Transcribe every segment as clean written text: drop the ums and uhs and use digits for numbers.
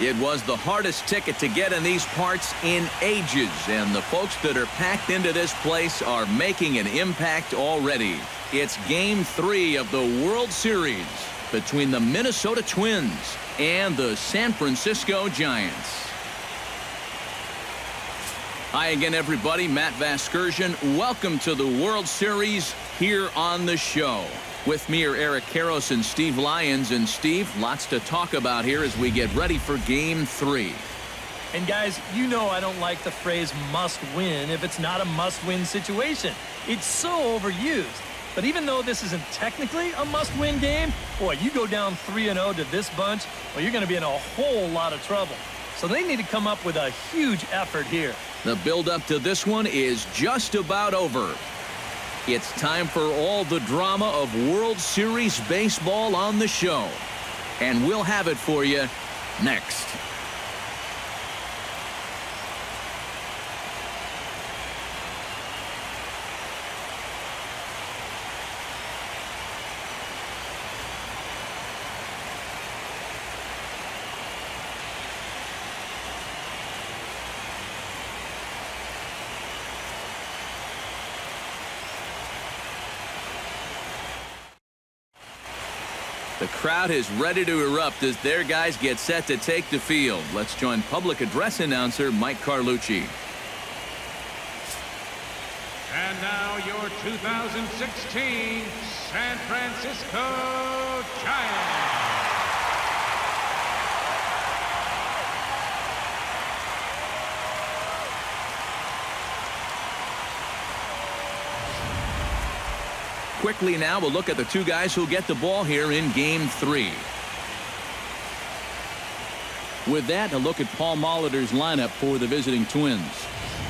It was the hardest ticket to get in these parts in ages, and the folks that are packed into this place are making an impact already. It's Game 3 of the World Series between the Minnesota Twins and the San Francisco Giants. Hi again, everybody. Matt Vasgersian. Welcome to the World Series here on the show. With me are Eric Karros and Steve Lyons. And Steve, lots to talk about here as we get ready for Game 3. And guys, you know I don't like the phrase must win if it's not a must-win situation. It's so overused. But even though this isn't technically a must-win game, boy, you go down 3-0 to this bunch, well, you're going to be in a whole lot of trouble. So they need to come up with a huge effort here. The build-up to this one is just about over. It's time for all the drama of World Series baseball on the show. And we'll have it for you next. The crowd is ready to erupt as their guys get set to take the field. Let's join public address announcer Mike Carlucci. And now your 2016 San Francisco Giants. Quickly now, we'll look at the two guys who'll get the ball here in Game 3. With that, a look at Paul Molitor's lineup for the visiting Twins.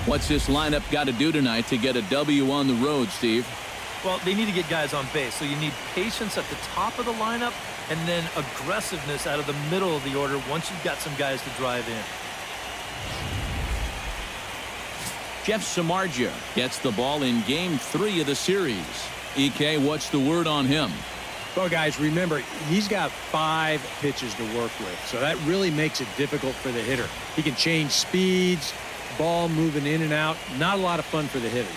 What's this lineup got to do tonight to get a W on the road, Steve? Well, they need to get guys on base, so you need patience at the top of the lineup and then aggressiveness out of the middle of the order once you've got some guys to drive in. Jeff Samardzija gets the ball in Game 3 of the series. EK, what's the word on him? Well, guys, remember, he's got 5 pitches to work with, so that really makes it difficult for the hitter. He can change speeds, ball moving in and out. Not a lot of fun for the hitters.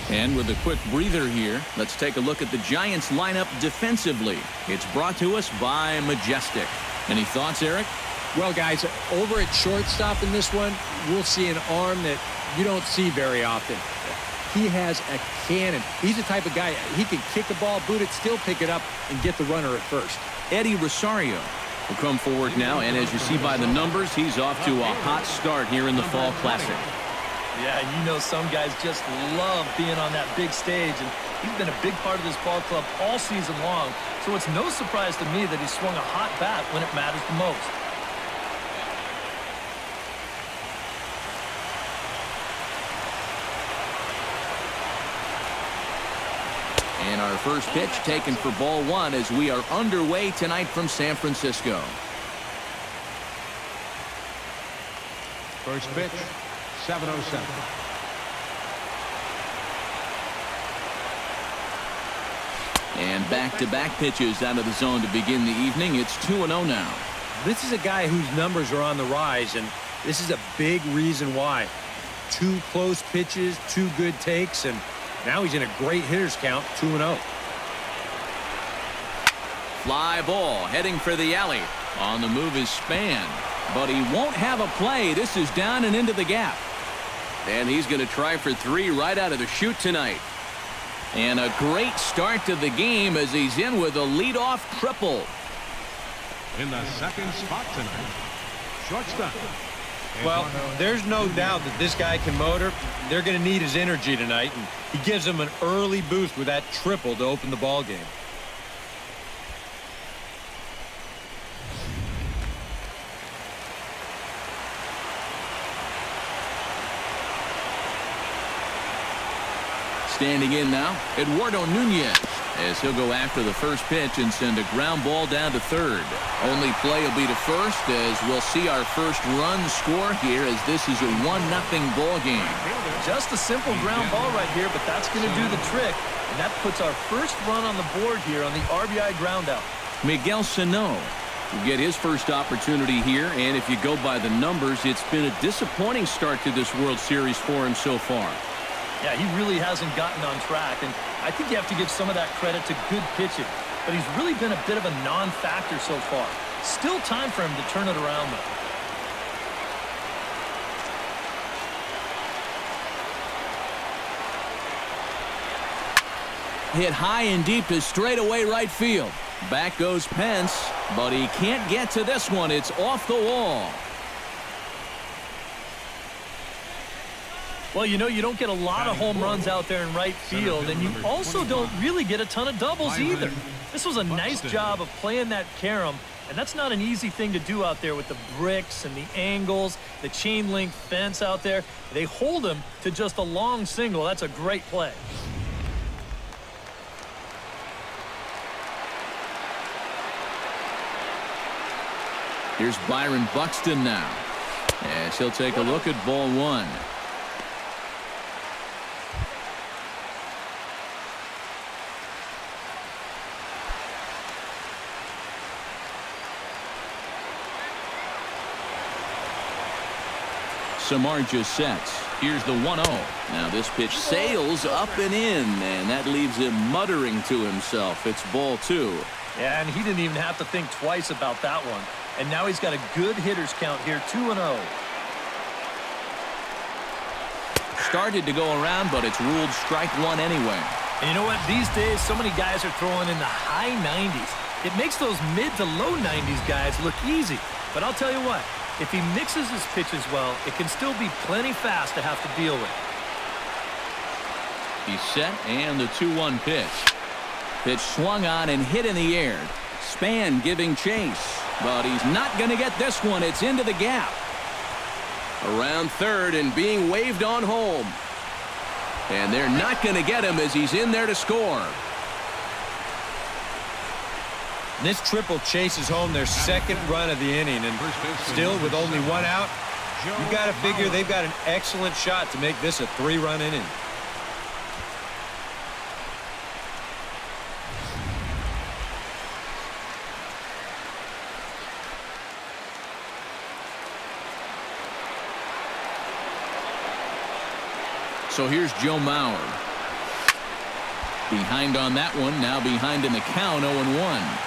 And with a quick breather here, let's take a look at the Giants lineup defensively. It's brought to us by Majestic. Any thoughts, Eric? Well, guys, over at shortstop in this one, we'll see an arm that you don't see very often. He has a cannon. He's the type of guy, he can kick the ball, boot it, still pick it up, and get the runner at first. Eddie Rosario will come forward now, and as you see by the numbers, he's off to a hot start here in the Fall Classic. Yeah, you know some guys just love being on that big stage, and he's been a big part of this ball club all season long, so it's no surprise to me that he swung a hot bat when it matters the most. And our first pitch taken for ball 1 as we are underway tonight from San Francisco. First pitch, 7:07. And back-to-back pitches out of the zone to begin the evening. It's 2-0 now. This is a guy whose numbers are on the rise, and this is a big reason why. 2 close pitches, 2 good takes, and now he's in a great hitter's count, 2-0. Fly ball heading for the alley. On the move is Span, but he won't have a play. This is down and into the gap. And he's going to try for 3 right out of the chute tonight. And a great start to the game as he's in with a leadoff triple. In the second spot tonight, shortstop. Well, there's no doubt that this guy can motor. They're going to need his energy tonight, and he gives them an early boost with that triple to open the ball game. Standing in now, Eduardo Nunez, as he'll go after the first pitch and send a ground ball down to third. Only play will be to first as we'll see our first run score here as this is a 1-0 ball game. Just a simple ground ball right here, but that's going to do the trick. And that puts our first run on the board here on the RBI ground out. Miguel Sano will get his first opportunity here, and if you go by the numbers, it's been a disappointing start to this World Series for him so far. Yeah, he really hasn't gotten on track, and I think you have to give some of that credit to good pitching. But he's really been a bit of a non-factor so far. Still time for him to turn it around, though. Hit high and deep to straightaway right field. Back goes Pence, but he can't get to this one. It's off the wall. Well, you know, you don't get a lot of home runs out there in right field, and you also don't really get a ton of doubles either. This was a nice job of playing that carom, and that's not an easy thing to do out there with the bricks and the angles, the chain link fence out there. They hold him to just a long single. That's a great play. Here's Byron Buxton now, as he'll take a look at ball one. Samar just sets. Here's the 1-0. Now this pitch sails up and in, and that leaves him muttering to himself. It's ball two. Yeah, and he didn't even have to think twice about that one. And now he's got a good hitters count here, 2-0. Started to go around, but it's ruled strike one anyway. And you know what? These days, so many guys are throwing in the high 90s. It makes those mid to low 90s guys look easy. But I'll tell you what, if he mixes his pitches well, it can still be plenty fast to have to deal with. He's set, and the 2-1 pitch. Pitch swung on and hit in the air. Span giving chase, but he's not going to get this one. It's into the gap. Around third and being waved on home. And they're not going to get him as he's in there to score. This triple chases home their second run of the inning, and still with only one out, you got to figure they've got an excellent shot to make this a 3-run inning. So here's Joe Mauer. Behind on that one, now behind in the count, 0-1.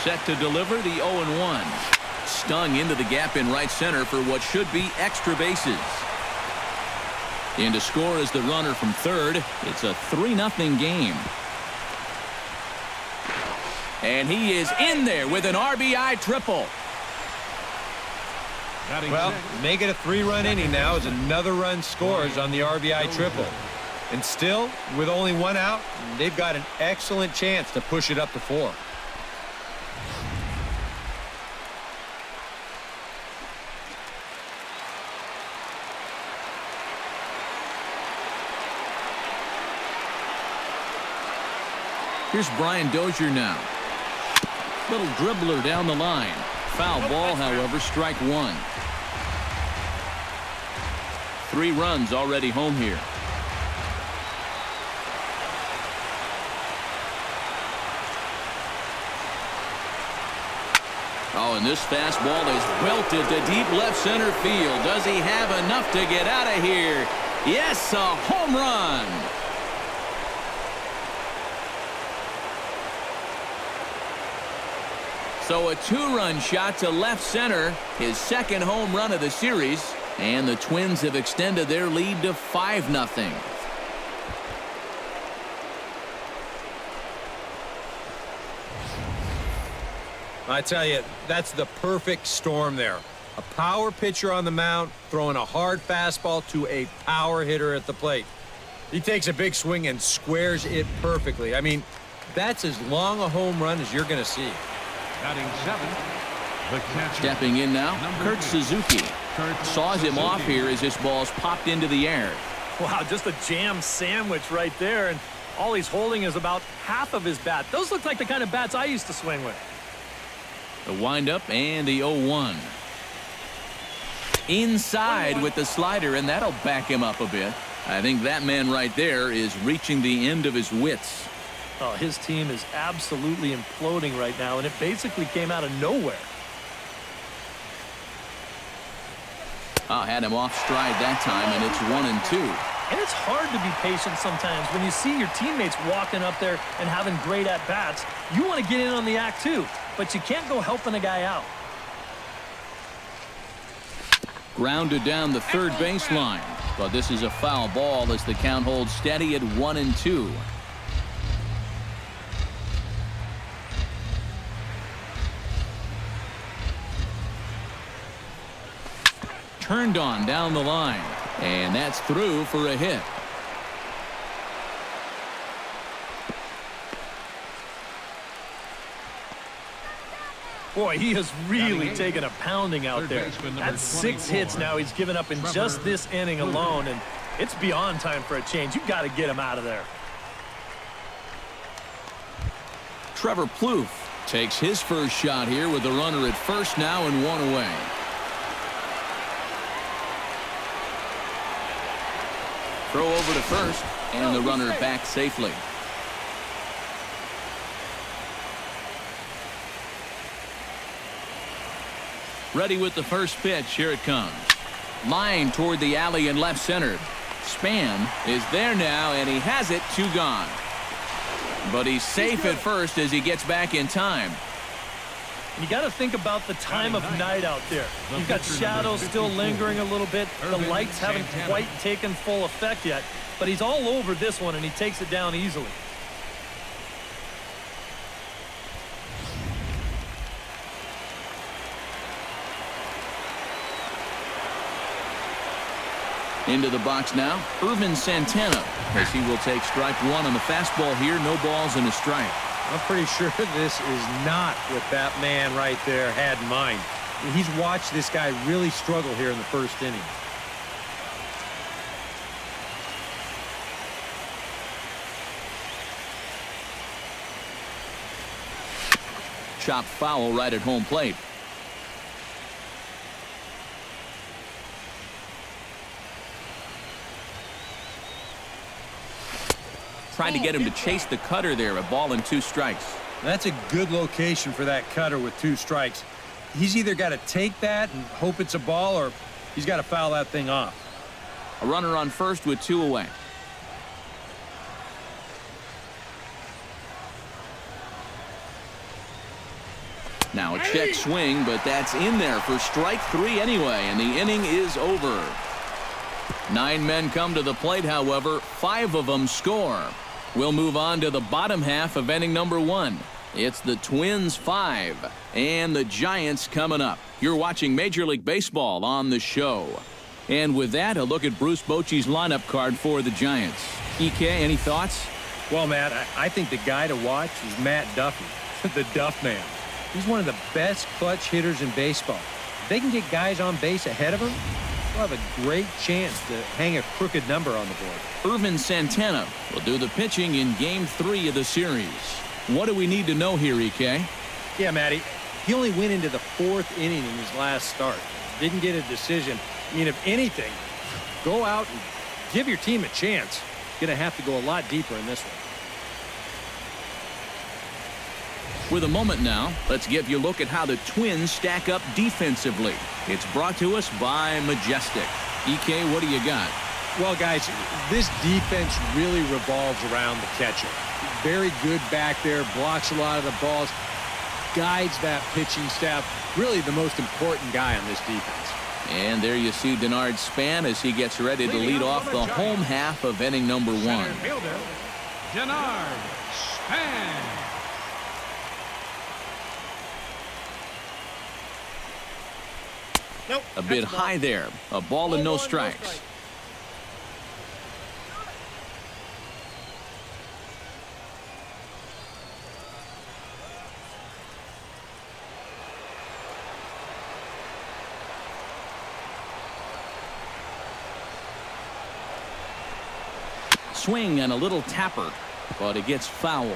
Set to deliver the 0-1. Stung into the gap in right center for what should be extra bases. In to score is the runner from third. It's a 3-0 game. And he is in there with an RBI triple. Well, make it a 3-run inning now as another run scores on the RBI triple. And still, with only one out, they've got an excellent chance to push it up to 4. Here's Brian Dozier now. Little dribbler down the line. Foul ball, however, strike one. 3 runs already home here. Oh, and this fastball is belted to deep left center field. Does he have enough to get out of here? Yes, a home run. So a 2-run shot to left center, his second home run of the series, and the Twins have extended their lead to 5-0. I tell you, that's the perfect storm there. A power pitcher on the mound throwing a hard fastball to a power hitter at the plate. He takes a big swing and squares it perfectly. I mean, that's as long a home run as you're going to see. Batting 7, the catcher. Stepping in now, Kurt Suzuki. Saws him off here as this ball's popped into the air. Wow, just a jam sandwich right there, and all he's holding is about half of his bat. Those look like the kind of bats I used to swing with. The windup and the 0-1. Inside with the slider, and that'll back him up a bit. I think that man right there is reaching the end of his wits. Oh, his team is absolutely imploding right now, and it basically came out of nowhere. Had him off stride that time, and it's 1-2. And it's hard to be patient sometimes when you see your teammates walking up there and having great at-bats. You want to get in on the act too, but you can't go helping a guy out. Grounded down the third baseline, but this is a foul ball as the count holds steady at 1-2. Turned on down the line, and that's through for a hit. Boy, he has really taken a pounding out there. That's 6 hits now he's given up in just this inning alone, and it's beyond time for a change. You've got to get him out of there. Trevor Plouffe takes his first shot here with the runner at first now and 1 away. Throw over to first, and the runner back safely. Ready with the first pitch. Here it comes. Line toward the alley in left center. Span is there now, and he has it. 2 gone. But he's safe at first as he gets back in time. You got to think about the time of night out there. You've got shadows still lingering a little bit. The lights haven't quite taken full effect yet. But he's all over this one, and he takes it down easily. Into the box now, Irvin Santana, as he will take strike 1 on the fastball here. No balls and a strike. I'm pretty sure this is not what that man right there had in mind. He's watched this guy really struggle here in the first inning. Chopped foul right at home plate. Trying to get him to chase the cutter there. A ball and 2 strikes. That's a good location for that cutter with 2 strikes. He's either got to take that and hope it's a ball, or he's got to foul that thing off. A runner on first with 2 away. Now a check swing, but that's in there for strike 3 anyway, and the inning is over. 9 men come to the plate, however. 5 of them score. We'll move on to the bottom half of inning number 1. It's the Twins 5 and the Giants coming up. You're watching Major League Baseball on the show. And with that, a look at Bruce Bochy's lineup card for the Giants. EK, any thoughts? Well, Matt, I think the guy to watch is Matt Duffy, the Duff Man. He's one of the best clutch hitters in baseball. If they can get guys on base ahead of him, they'll have a great chance to hang a crooked number on the board. Irvin Santana will do the pitching in Game 3 of the series. What do we need to know here, EK? Yeah, Matty, he only went into the 4th inning in his last start. Didn't get a decision. I mean, if anything, go out and give your team a chance. Going to have to go a lot deeper in this one. With a moment now, let's give you a look at how the Twins stack up defensively. It's brought to us by Majestic. EK, what do you got? Well, guys, this defense really revolves around the catcher. Very good back there, blocks a lot of the balls, guides that pitching staff. Really the most important guy on this defense. And there you see Denard Span as he gets ready to lead off the home half of inning number 1. Center fielder, Denard Span. Nope. A bit high there. A ball and no strikes. Swing and a little tapper, but it gets foul.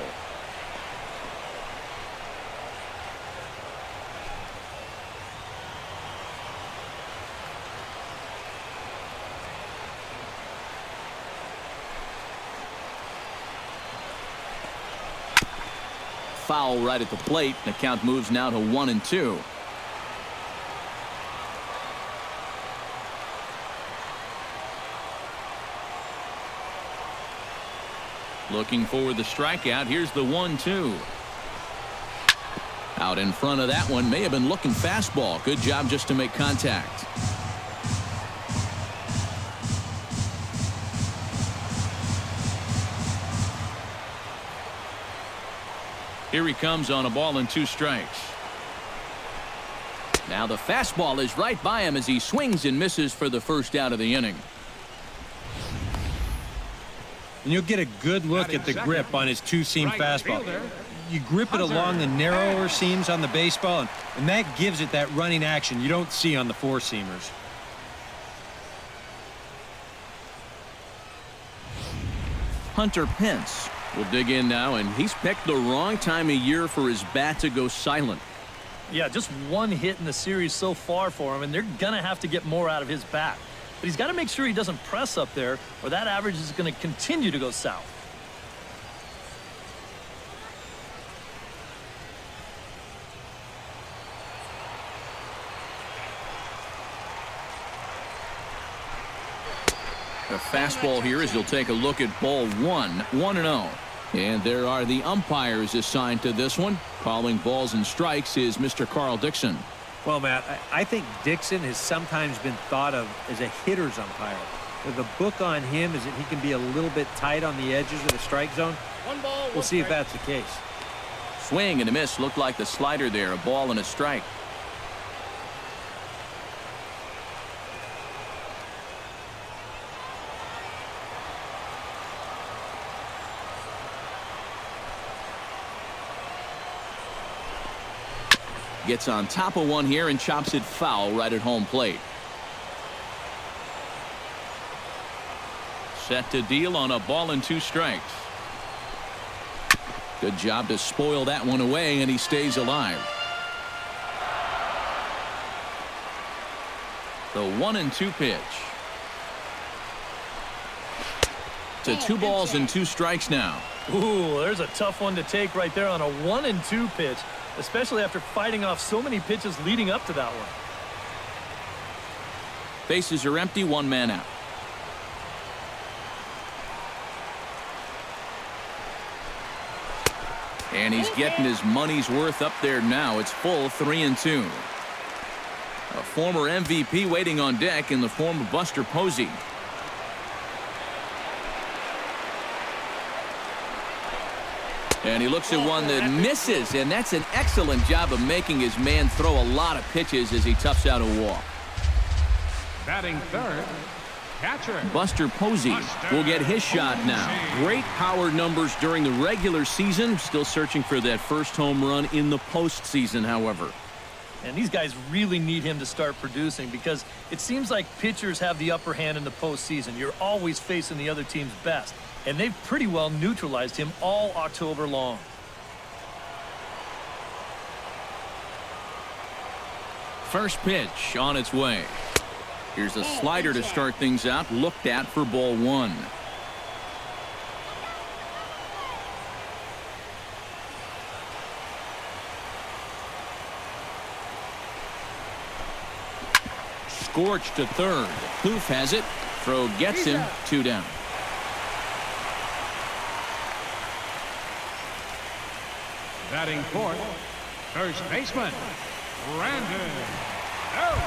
foul right at the plate. The count moves now to 1-2. Looking for the strikeout. Here's the 1-2. Out in front of that one. May have been looking fastball. Good job just to make contact. Here he comes on a ball and 2 strikes. Now the fastball is right by him as he swings and misses for the first out of the inning. And you'll get a good look at the grip on his two-seam fastball. You grip it along the narrower seams on the baseball, and that gives it that running action you don't see on the four-seamers. Hunter Pence will dig in now, and he's picked the wrong time of year for his bat to go silent. Yeah, just 1 hit in the series so far for him, and they're going to have to get more out of his bat. But he's got to make sure he doesn't press up there, or that average is going to continue to go south. The fastball here as you'll take a look at ball 1, 1-0. And there are the umpires assigned to this one. Calling balls and strikes is Mr. Carl Dixon. Well, Matt, I think Dixon has sometimes been thought of as a hitter's umpire. The book on him is that he can be a little bit tight on the edges of the strike zone. We'll see if that's the case. Swing and a miss. Looked like the slider there. A ball and a strike. Gets on top of one here and chops it foul right at home plate. Set to deal on a ball and 2 strikes. Good job to spoil that one away, and he stays alive. The 1-2 pitch. To 2 balls and 2 strikes now. Ooh, there's a tough one to take right there on a 1-2 pitch, especially after fighting off so many pitches leading up to that one. Bases are empty, 1 man out. And he's getting his money's worth up there now. It's full 3-2. A former MVP waiting on deck in the form of Buster Posey. And he looks at one that misses, and that's an excellent job of making his man throw a lot of pitches as he toughs out a walk. Batting third, catcher Buster Posey will get his shot now. Great power numbers during the regular season. Still searching for that first home run in the postseason, however. And these guys really need him to start producing because it seems like pitchers have the upper hand in the postseason. You're always facing the other team's best. And they've pretty well neutralized him all October long. First pitch on its way. Here's a slider to start things out. Looked at for ball 1. Scorched to third. Kloof has it. Throw gets him. 2 down. batting fourth, first baseman, Brandon Belt.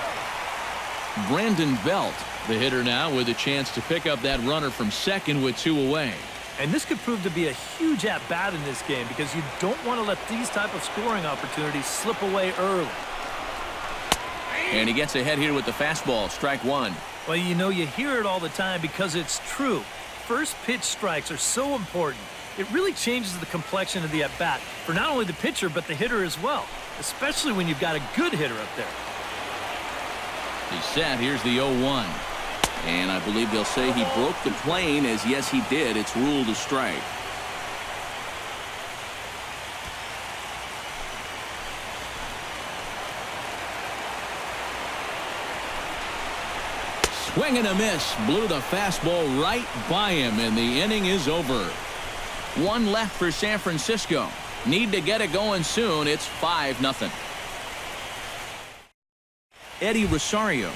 Brandon Belt, the hitter now, with a chance to pick up that runner from second with 2 away. And this could prove to be a huge at-bat in this game because you don't want to let these type of scoring opportunities slip away early. And he gets ahead here with the fastball, strike 1. Well, you know, you hear it all the time because it's true. First pitch strikes are so important. It really changes the complexion of the at-bat for not only the pitcher but the hitter as well, especially when you've got a good hitter up there. He's set. Here's the 0-1. And I believe they'll say he broke the plane, as yes, he did. It's ruled a strike. Swing and a miss. Blew the fastball right by him, and the inning is over. 1 left for San Francisco. Need to get it going soon. It's 5-0. Eddie Rosario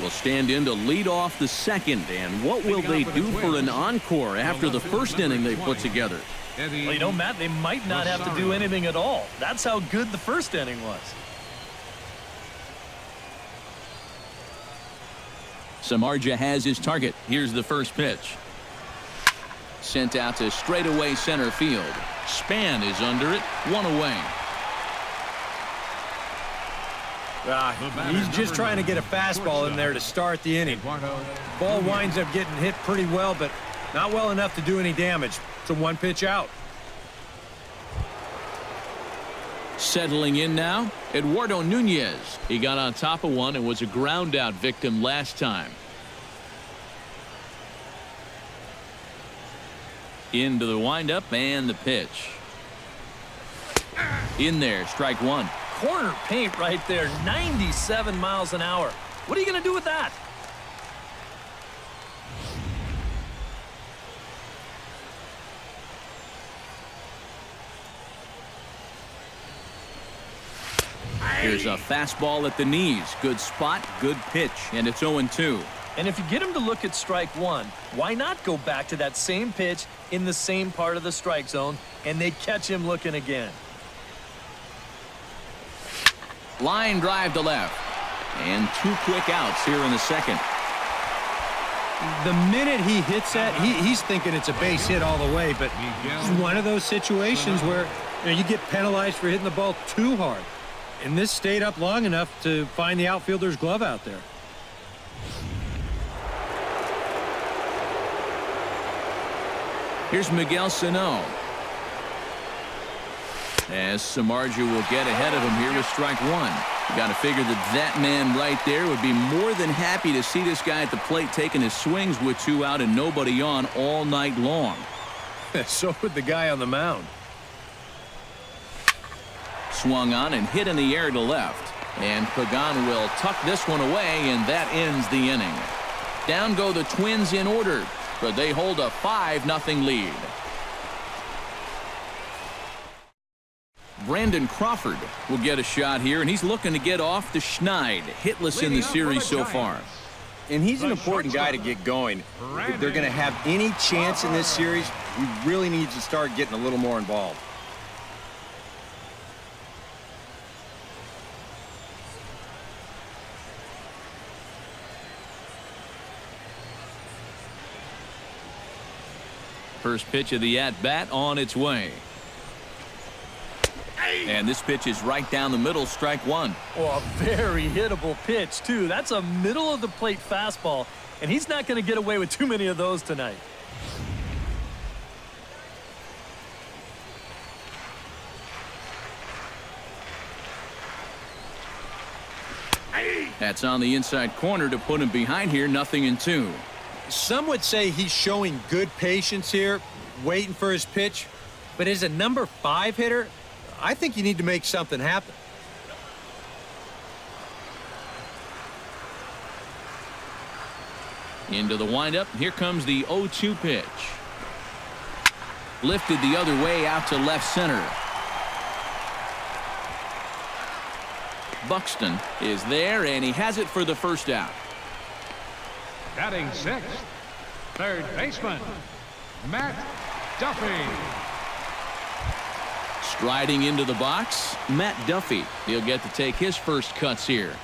will stand in to lead off the second. And what will they do for an encore after the first inning they put together? Well, you know, Matt, they might not have to do anything at all. That's how good the first inning was. Samardzija has his target. Here's the first pitch. Sent out to straightaway center field. Span is under it. 1 away. He's just trying to get a fastball in there to start the inning. Ball winds up getting hit pretty well, but not well enough to do any damage. It's a 1-pitch out. Settling in now, Eduardo Nunez. He got on top of one and was a ground out victim last time. Into the windup and the pitch. In there, strike one. Corner paint right there, 97 miles an hour. What are you going to do with that? Here's a fastball at the knees. Good spot, good pitch, and it's 0-2. And if you get him to look at strike one, why not go back to that same pitch in the same part of the strike zone, and they catch him looking again. Line drive to left. And 2 quick outs here in the second. The minute he hits that, he's thinking it's a base hit all the way, but it's one of those situations where you get penalized for hitting the ball too hard. And this stayed up long enough to find the outfielder's glove out there. Here's Miguel Sano. As Samardzija will get ahead of him here with strike one. You got to figure that man right there would be more than happy to see this guy at the plate taking his swings with 2 out and nobody on all night long. So would the guy on the mound. Swung on and hit in the air to left. And Pagan will tuck this one away, and that ends the inning. Down go the Twins in order, but they hold a 5-0 lead. Brandon Crawford will get a shot here, and he's looking to get off the Schneid. Hitless in the series so far. And he's an important guy to get going. If they're going to have any chance in this series, we really need to start getting a little more involved. First pitch of the at-bat on its way. And this pitch is right down the middle, strike one. Oh, a very hittable pitch, too. That's a middle-of-the-plate fastball, and he's not going to get away with too many of those tonight. That's on the inside corner to put him behind here, 0-2. Some would say he's showing good patience here, waiting for his pitch. But as a number 5 hitter, I think you need to make something happen. Into the windup. Here comes the 0-2 pitch. Lifted the other way out to left center. Buxton is there, and he has it for the first out. Batting sixth, third baseman, Matt Duffy. Striding into the box, Matt Duffy. He'll get to take his first cuts here.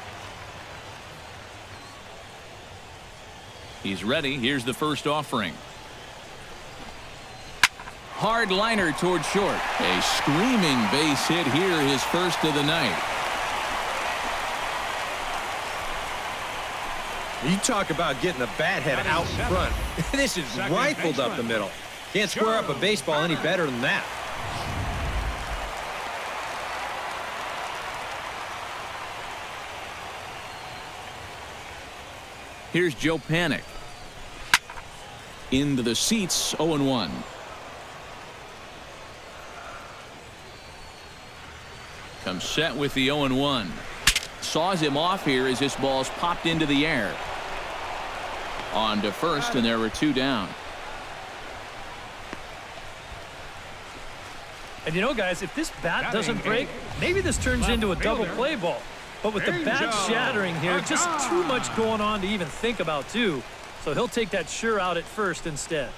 He's ready. Here's the first offering. Hard liner toward short. A screaming base hit here, his first of the night. You talk about getting the bat head out front. This is rifled up the middle. Can't square up a baseball any better than that. Here's Joe Panik. Into the seats, 0-1. Comes set with the 0-1. Saws him off here as this ball's popped into the air. On to first, and there were 2 down. And you know, guys, if this bat doesn't break, maybe this turns into a double play ball. But with the bat shattering here, just too much going on to even think about, too. So he'll take that sure out at first instead.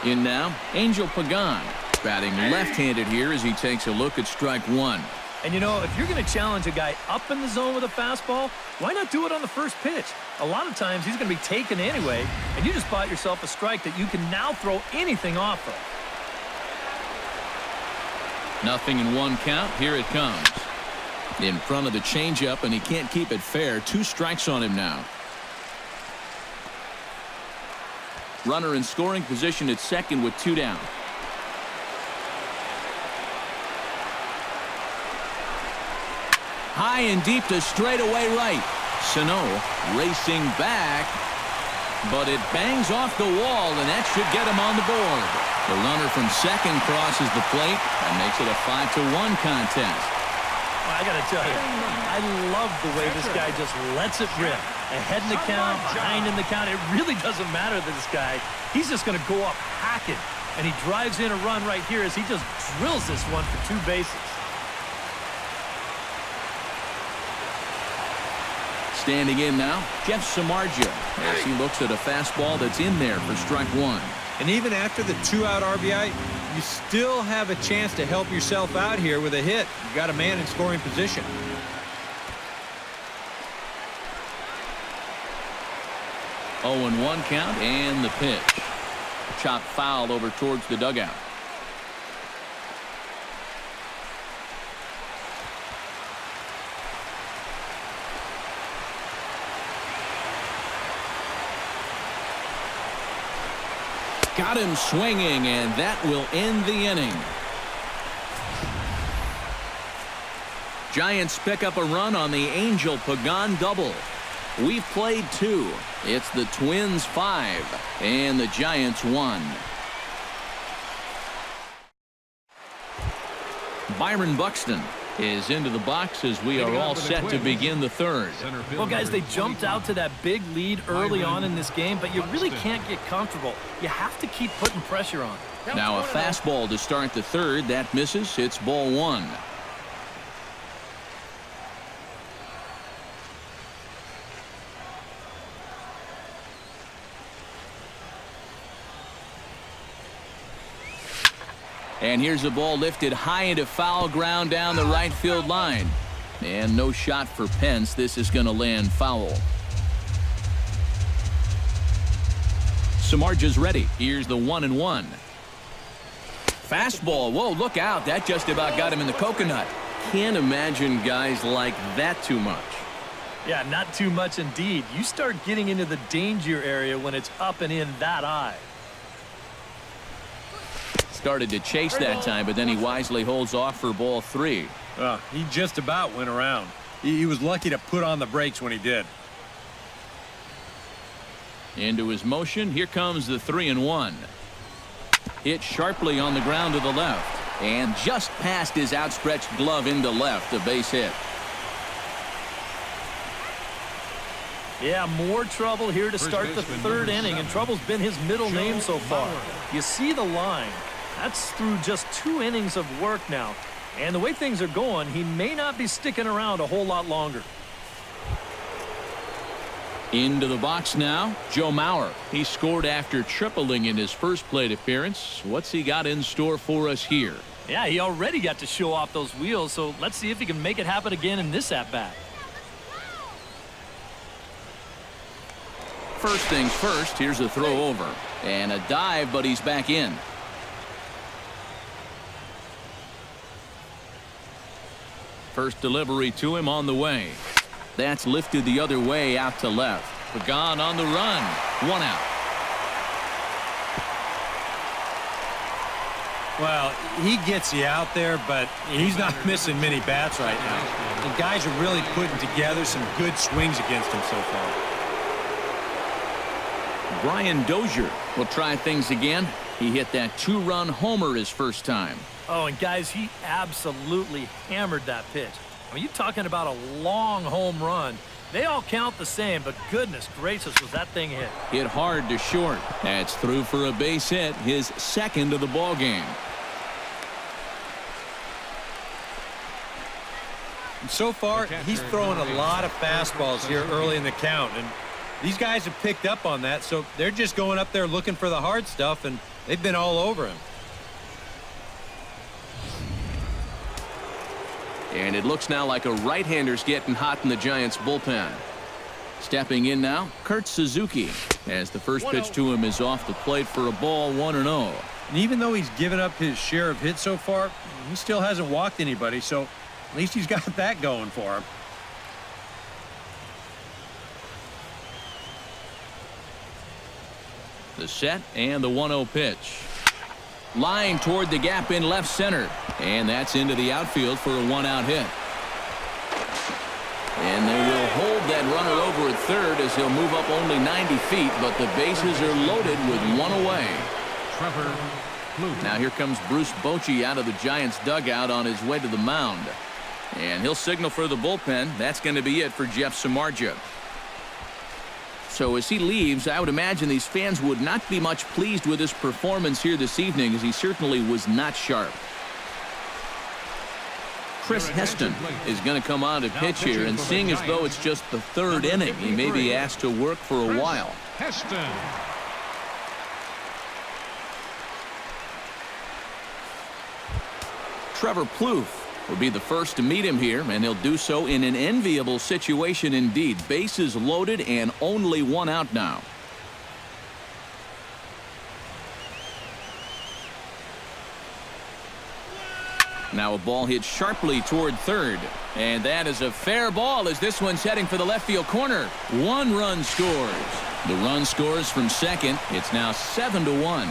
In now, Angel Pagan, batting left-handed here as he takes a look at strike one. And you know, if you're going to challenge a guy up in the zone with a fastball, why not do it on the first pitch? A lot of times he's going to be taken anyway, and you just bought yourself a strike that you can now throw anything off of. 0-1 count. Here it comes. In front of the changeup, and he can't keep it fair. 2 strikes on him now. Runner in scoring position at second with 2 down. High and deep to straightaway right. Sano racing back, but it bangs off the wall, and that should get him on the board. The runner from second crosses the plate and makes it a 5-1 contest. Well, I got to tell you, I love the way this guy just lets it rip. Ahead in the count, behind in the count. It really doesn't matter to this guy. He's just going to go up hacking, and he drives in a run right here as he just drills this one for 2 bases. Standing in now, Jeff Samardzija, as he looks at a fastball that's in there for strike one. And even after the 2-out RBI, you still have a chance to help yourself out here with a hit. You got a man in scoring position. Oh, 0-1 count, and the pitch. Chop foul over towards the dugout. Got him swinging, and that will end the inning. Giants pick up a run on the Angel Pagan double. We've played 2. It's the Twins 5 and the Giants 1. Byron Buxton is into the box as we are all set to begin the third. Well, guys, they jumped out to that big lead early on in this game, but you really can't get comfortable. You have to keep putting pressure on. Now a fastball to start the third. That misses. It's ball 1. And here's a ball lifted high into foul ground down the right field line. And no shot for Pence. This is going to land foul. Samardzija's ready. Here's the 1-1. Fastball. Whoa, look out. That just about got him in the coconut. Can't imagine guys like that too much. Yeah, not too much indeed. You start getting into the danger area when it's up and in that high. Started to chase that time, but then he wisely holds off for ball 3. He just about went around. He was lucky to put on the brakes when he did. Into his motion. Here comes the 3-1. Hit sharply on the ground to the left. And just past his outstretched glove into left. A base hit. Yeah, more trouble here to start the third inning, and trouble's been his middle name so far. You see the line. That's through just 2 innings of work now. And the way things are going, he may not be sticking around a whole lot longer. Into the box now, Joe Mauer. He scored after tripling in his first plate appearance. What's he got in store for us here? Yeah, he already got to show off those wheels, so let's see if he can make it happen again in this at-bat. First things first, here's a throw over. And a dive, but he's back in. First delivery to him on the way. That's lifted the other way out to left. Pagan on the run. 1 out. Well, he gets you out there, but he's not missing many bats right now. The guys are really putting together some good swings against him so far. Brian Dozier will try things again. He hit that 2-run homer his first time. Oh, and guys, he absolutely hammered that pitch. I mean, you're talking about a long home run. They all count the same, but goodness gracious, was that thing hit. Hit hard to short. That's through for a base hit, his second of the ball game. So far, he's throwing a lot of fastballs here early in the count, and these guys have picked up on that, so they're just going up there looking for the hard stuff, and they've been all over him. And it looks now like a right-hander's getting hot in the Giants' bullpen. Stepping in now, Kurt Suzuki, as the first pitch to him is off the plate for a ball, 1-0. And even though he's given up his share of hits so far, he still hasn't walked anybody, so at least he's got that going for him. The set and the 1-0 pitch. Line toward the gap in left center. And that's into the outfield for a 1-out hit. And they will hold that runner over at third as he'll move up only 90 feet, but the bases are loaded with one away. Trevor Blue. Now here comes Bruce Bochy out of the Giants dugout on his way to the mound. And he'll signal for the bullpen. That's going to be it for Jeff Samardzija. So as he leaves, I would imagine these fans would not be much pleased with his performance here this evening, as he certainly was not sharp. Chris Heston is going to come on to pitch here, and seeing as though it's just the third inning, he may be asked to work for a while. Heston. Trevor Plouffe will be the first to meet him here, and he'll do so in an enviable situation indeed. Bases loaded and only 1 out now. Now a ball hit sharply toward third, and that is a fair ball as this one's heading for the left field corner. 1 run scores. The run scores from second. It's now 7-1.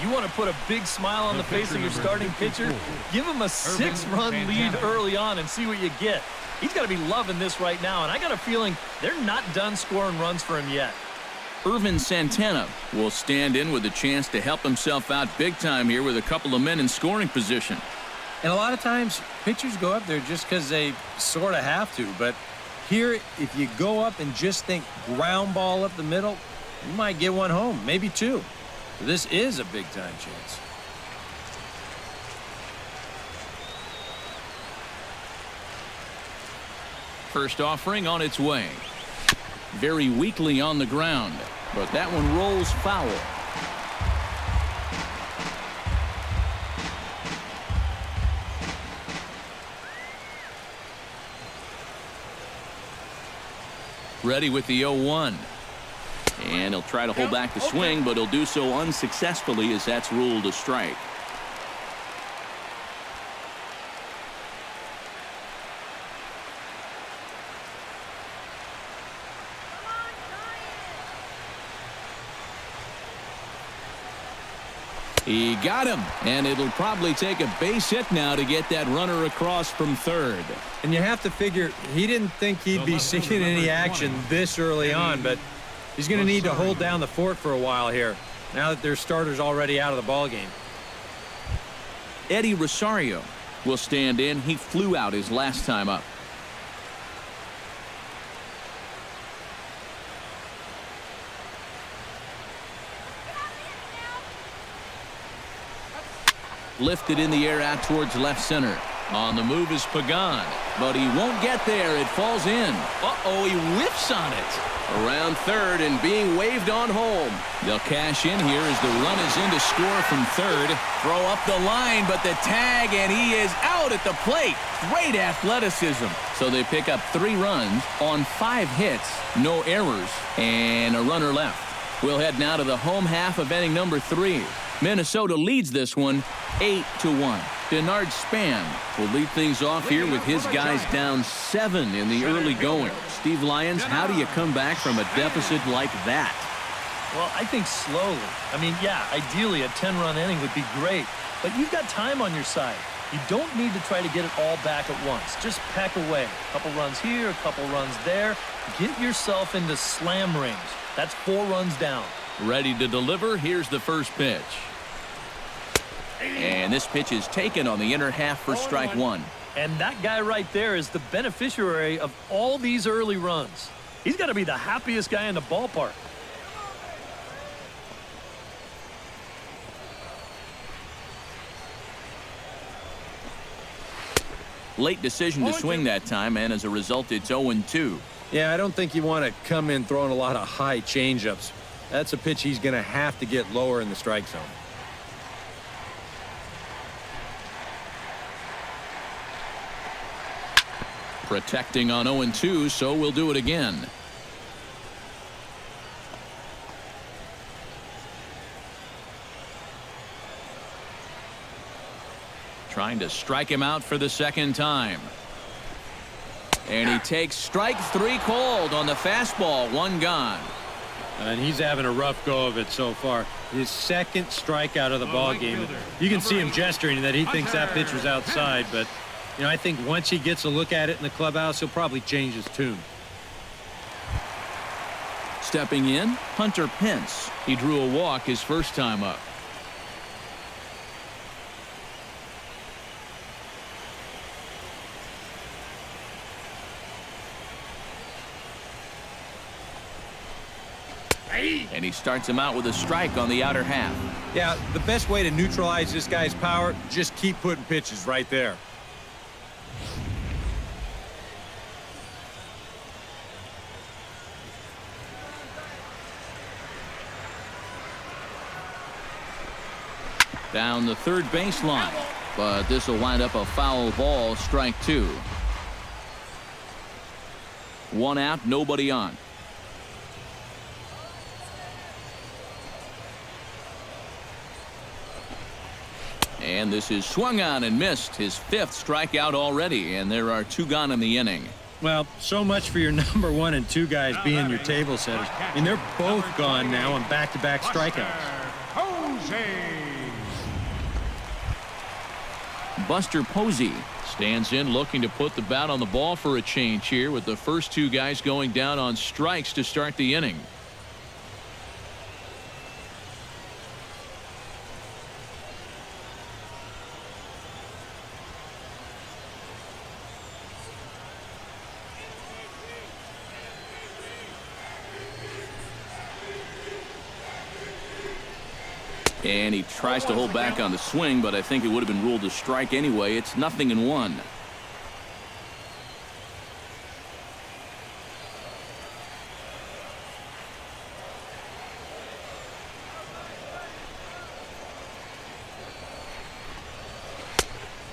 You want to put a big smile on the face of your starting pitcher? Give him a 6-run lead early on and see what you get. He's got to be loving this right now, and I got a feeling they're not done scoring runs for him yet. Irvin Santana will stand in with a chance to help himself out big time here with a couple of men in scoring position. And a lot of times, pitchers go up there just because they sort of have to. But here, if you go up and just think ground ball up the middle, you might get 1 home, maybe 2. This is a big-time chance. First offering on its way. Very weakly on the ground, but that one rolls foul. Ready with the 0-1. And he'll try to hold back the swing, but he'll do so unsuccessfully as that's ruled a strike. He got him, and it'll probably take a base hit now to get that runner across from third. And you have to figure he didn't think he'd be seeing any action this early on, but he's going to need to hold down the fort for a while here, now that their starter's already out of the ballgame. Eddie Rosario will stand in. He flew out his last time up. Lifted in the air out towards left center. On the move is Pagan, but he won't get there. It falls in. Uh-oh, he whiffs on it. Around third and being waved on home. They'll cash in here as the run is in to score from third. Throw up the line, but the tag, and he is out at the plate. Great athleticism. So they pick up 3 runs on 5 hits, no errors, and a runner left. We'll head now to the home half of inning number 3. Minnesota leads this one 8-1. Denard Span will lead things off here with his guys down 7 in the early going. Steve Lyons, how do you come back from a deficit like that? Well, I think slowly. I mean, yeah, ideally a 10-run inning would be great, but you've got time on your side. You don't need to try to get it all back at once. Just peck away. A couple runs here, a couple runs there. Get yourself into slam range. That's 4 runs down. Ready to deliver. Here's the first pitch. And this pitch is taken on the inner half for strike 1. And that guy right there is the beneficiary of all these early runs. He's got to be the happiest guy in the ballpark. Late decision to swing that time, and as a result, it's 0-2. Yeah, I don't think you want to come in throwing a lot of high changeups. That's a pitch he's going to have to get lower in the strike zone. Protecting on 0-2, so we'll do it again. Trying to strike him out for the second time. And he takes strike 3 called on the fastball. 1 gone. And he's having a rough go of it so far. His second strikeout of the ball game. You can see him gesturing that he thinks that pitch was outside, but you know, I think once he gets a look at it in the clubhouse, he'll probably change his tune. Stepping in, Hunter Pence. He drew a walk his first time up. And he starts him out with a strike on the outer half. Yeah, the best way to neutralize this guy's power, just keep putting pitches right there. Down the third baseline, but this will wind up a foul ball. Strike 2. 1 out, nobody on. And this is swung on and missed. His 5th strikeout already, and there are 2 gone in the inning. Well, so much for your number 1 and 2 guys being your table setters. I mean, they're both gone now on back-to-back strikeouts. Buster Posey stands in looking to put the bat on the ball for a change here, with the first 2 guys going down on strikes to start the inning. And he tries to hold back on the swing, but I think it would have been ruled a strike anyway. It's 0-1.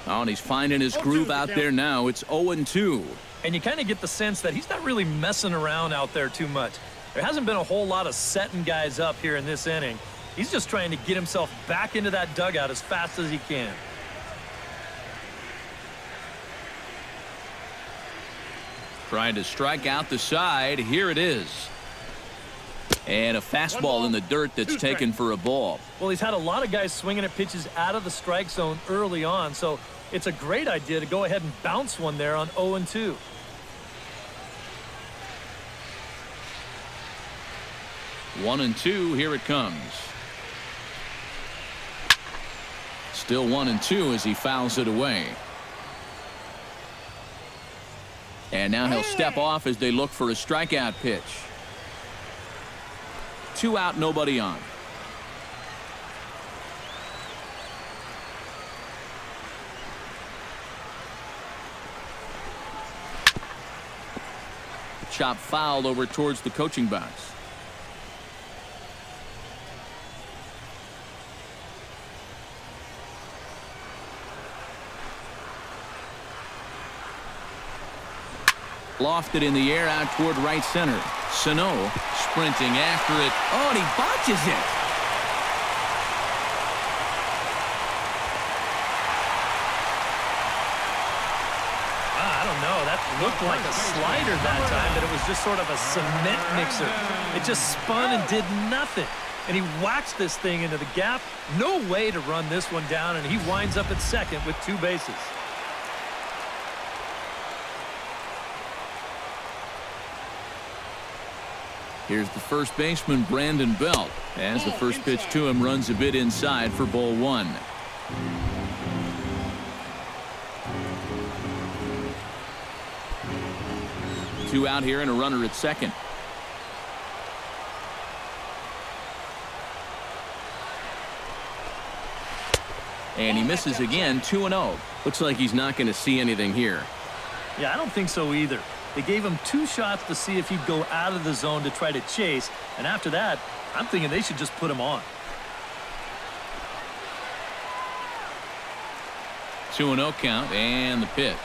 Oh, and he's finding his groove out there now. It's 0-2. And you kind of get the sense that he's not really messing around out there too much. There hasn't been a whole lot of setting guys up here in this inning. He's just trying to get himself back into that dugout as fast as he can. Trying to strike out the side. Here it is. And a fastball in the dirt that's taken for a ball. Well, he's had a lot of guys swinging at pitches out of the strike zone early on, so it's a great idea to go ahead and bounce one there on 0-2. One and two. Here it comes. Still 1-2 as he fouls it away. And now he'll step off as they look for a strikeout pitch. 2 out, nobody on. Chop fouled over towards the coaching box. Lofted in the air out toward right center. Sano sprinting after it. Oh, and he botches it. I don't know. That looked like a slider that time, but it was just sort of a cement mixer. It just spun and did nothing. and he whacks this thing into the gap. No way to run this one down, and he winds up at second with 2 bases. Here's the first baseman, Brandon Belt, as the first pitch to him runs a bit inside for ball 1. Two out here and a runner at second. And he misses again, 2-0. Looks like he's not going to see anything here. Yeah, I don't think so either. They gave him 2 shots to see if he'd go out of the zone to try to chase, and after that, I'm thinking they should just put him on. 2-0 count, and the pitch.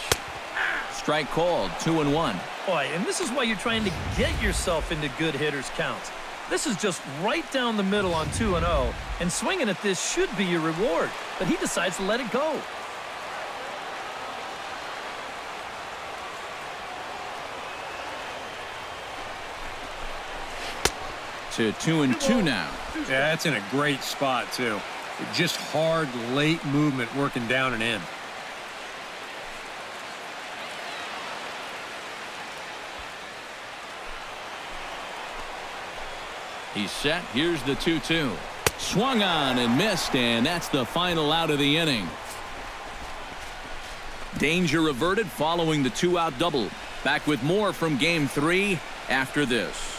Strike called, 2-1. Boy, and this is why you're trying to get yourself into good hitters counts. This is just right down the middle on 2-0, and swinging at this should be your reward, but he decides to let it go. To 2-2 now. Yeah, that's in a great spot, too. Just hard, late movement working down and in. He's set. Here's the 2-2. Swung on and missed, and that's the final out of the inning. Danger averted following the 2-out double. Back with more from Game 3 after this.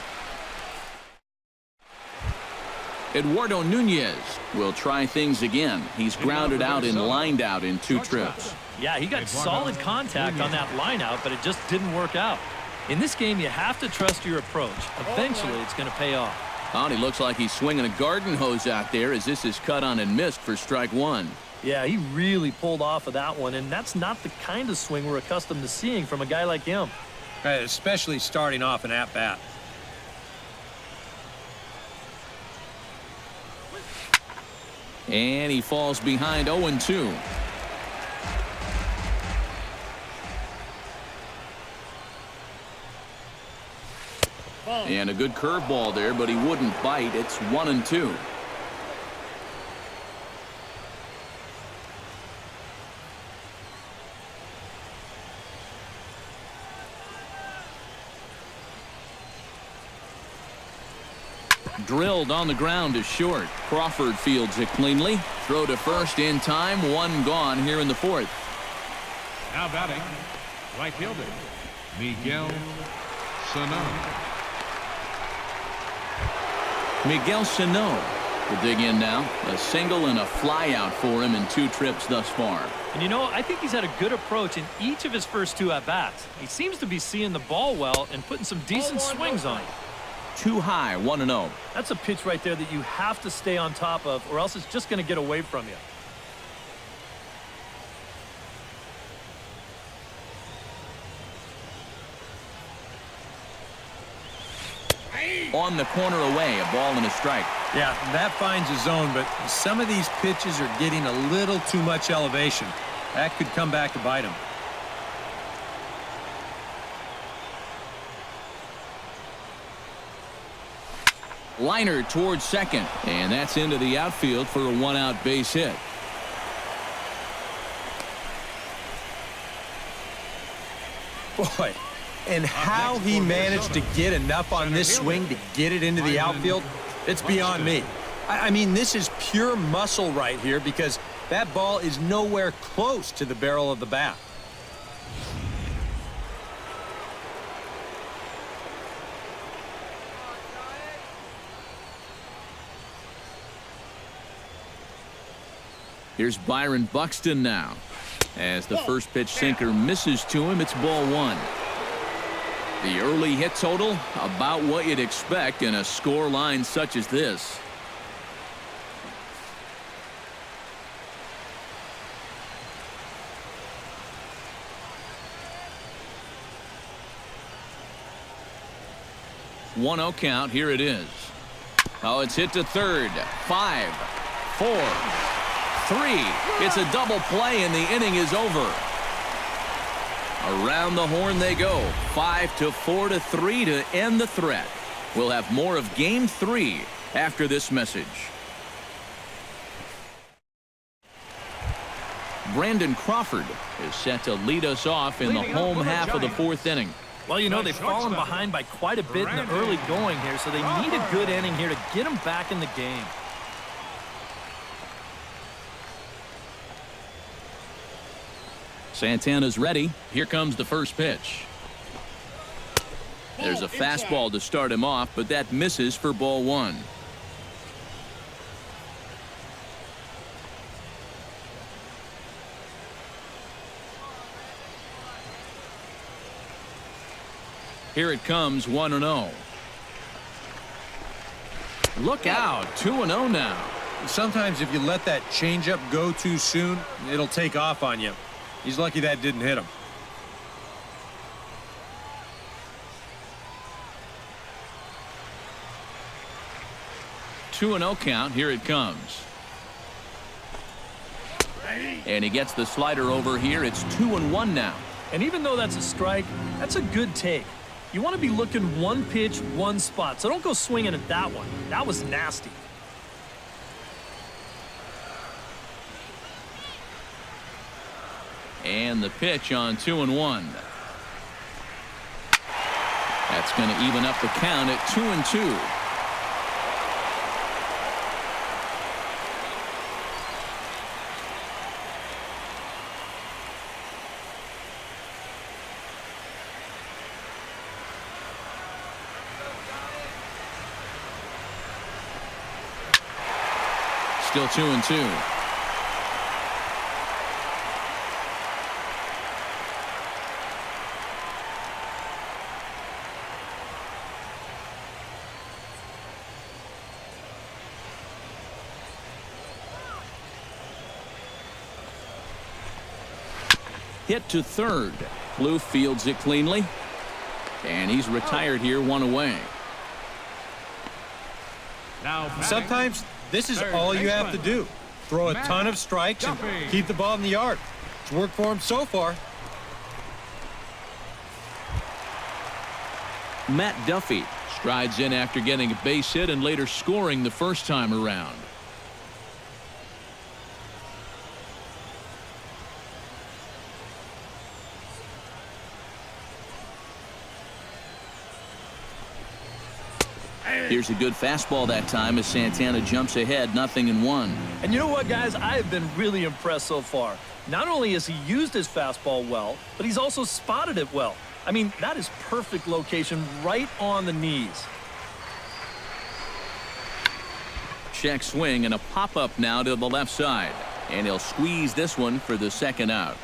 Eduardo Nunez will try things again. He's grounded out and lined out in 2 trips. Yeah, he got solid contact on that line out, but it just didn't work out. In this game, you have to trust your approach. Eventually, it's going to pay off. Oh, and he looks like he's swinging a garden hose out there as this is cut on and missed for strike 1. Yeah, he really pulled off of that one, and that's not the kind of swing we're accustomed to seeing from a guy like him. Especially starting off an at-bat. And he falls behind 0-2. And a good curveball there, but he wouldn't bite. It's 1-2. Drilled on the ground is short. Crawford fields it cleanly. Throw to first in time. 1 gone here in the 4th. Now batting, right fielder, Miguel Sano. Miguel Sano will dig in now. A single and a fly out for him in 2 trips thus far. And you know, I think he's had a good approach in each of his first 2 at-bats. He seems to be seeing the ball well and putting some decent swings on it. Too high, 1-0. That's a pitch right there that you have to stay on top of, or else it's just going to get away from you. On the corner away, a ball and a strike. Yeah, that finds a zone, but some of these pitches are getting a little too much elevation. That could come back to bite him. Liner towards second, and that's into the outfield for a 1-out base hit. Boy, and how he managed to get enough on this swing to get it into the outfield, it's beyond me. I mean, this is pure muscle right here because that ball is nowhere close to the barrel of the bat. Here's Byron Buxton now. As the first pitch sinker misses to him, it's ball 1. The early hit total, about what you'd expect in a score line such as this. One 0 count. Here it is. Oh, it's hit to third. 5, 4, 3. It's a double play, and the inning is over. Around the horn they go. 5-4 to 3 to end the threat. We'll have more of Game 3 after this message. Brandon Crawford is set to lead us off in the home half of the fourth inning. Well, you know, they've fallen behind by quite a bit in the early going here, so they need a good inning here to get them back in the game. Santana's ready. Here comes the first pitch. There's a fastball to start him off, but that misses for ball one. Here it comes, 1-0. Look out, 2-0 now. Sometimes if you let that changeup go too soon, it'll take off on you. He's lucky that didn't hit him. Two and 0 count. Here it comes. And he gets the slider over here. It's 2-1 now. And even though that's a strike, that's a good take. You want to be looking one pitch, one spot. So don't go swinging at that one. That was nasty. And the pitch on 2-1. That's going to even up the count at 2-2. Still 2-2. Hit to third. Blue fields it cleanly. And he's retired here, one away. Now Sometimes this is all you have to do. Throw a ton of strikes and keep the ball in the yard. It's worked for him so far. Matt Duffy strides in after getting a base hit and later scoring the first time around. Here's a good fastball that time as Santana jumps ahead, 0-1. And you know what, guys? I have been really impressed so far. Not only has he used his fastball well, but he's also spotted it well. I mean, that is perfect location right on the knees. Check swing and a pop-up now to the left side. And he'll squeeze this one for the second out.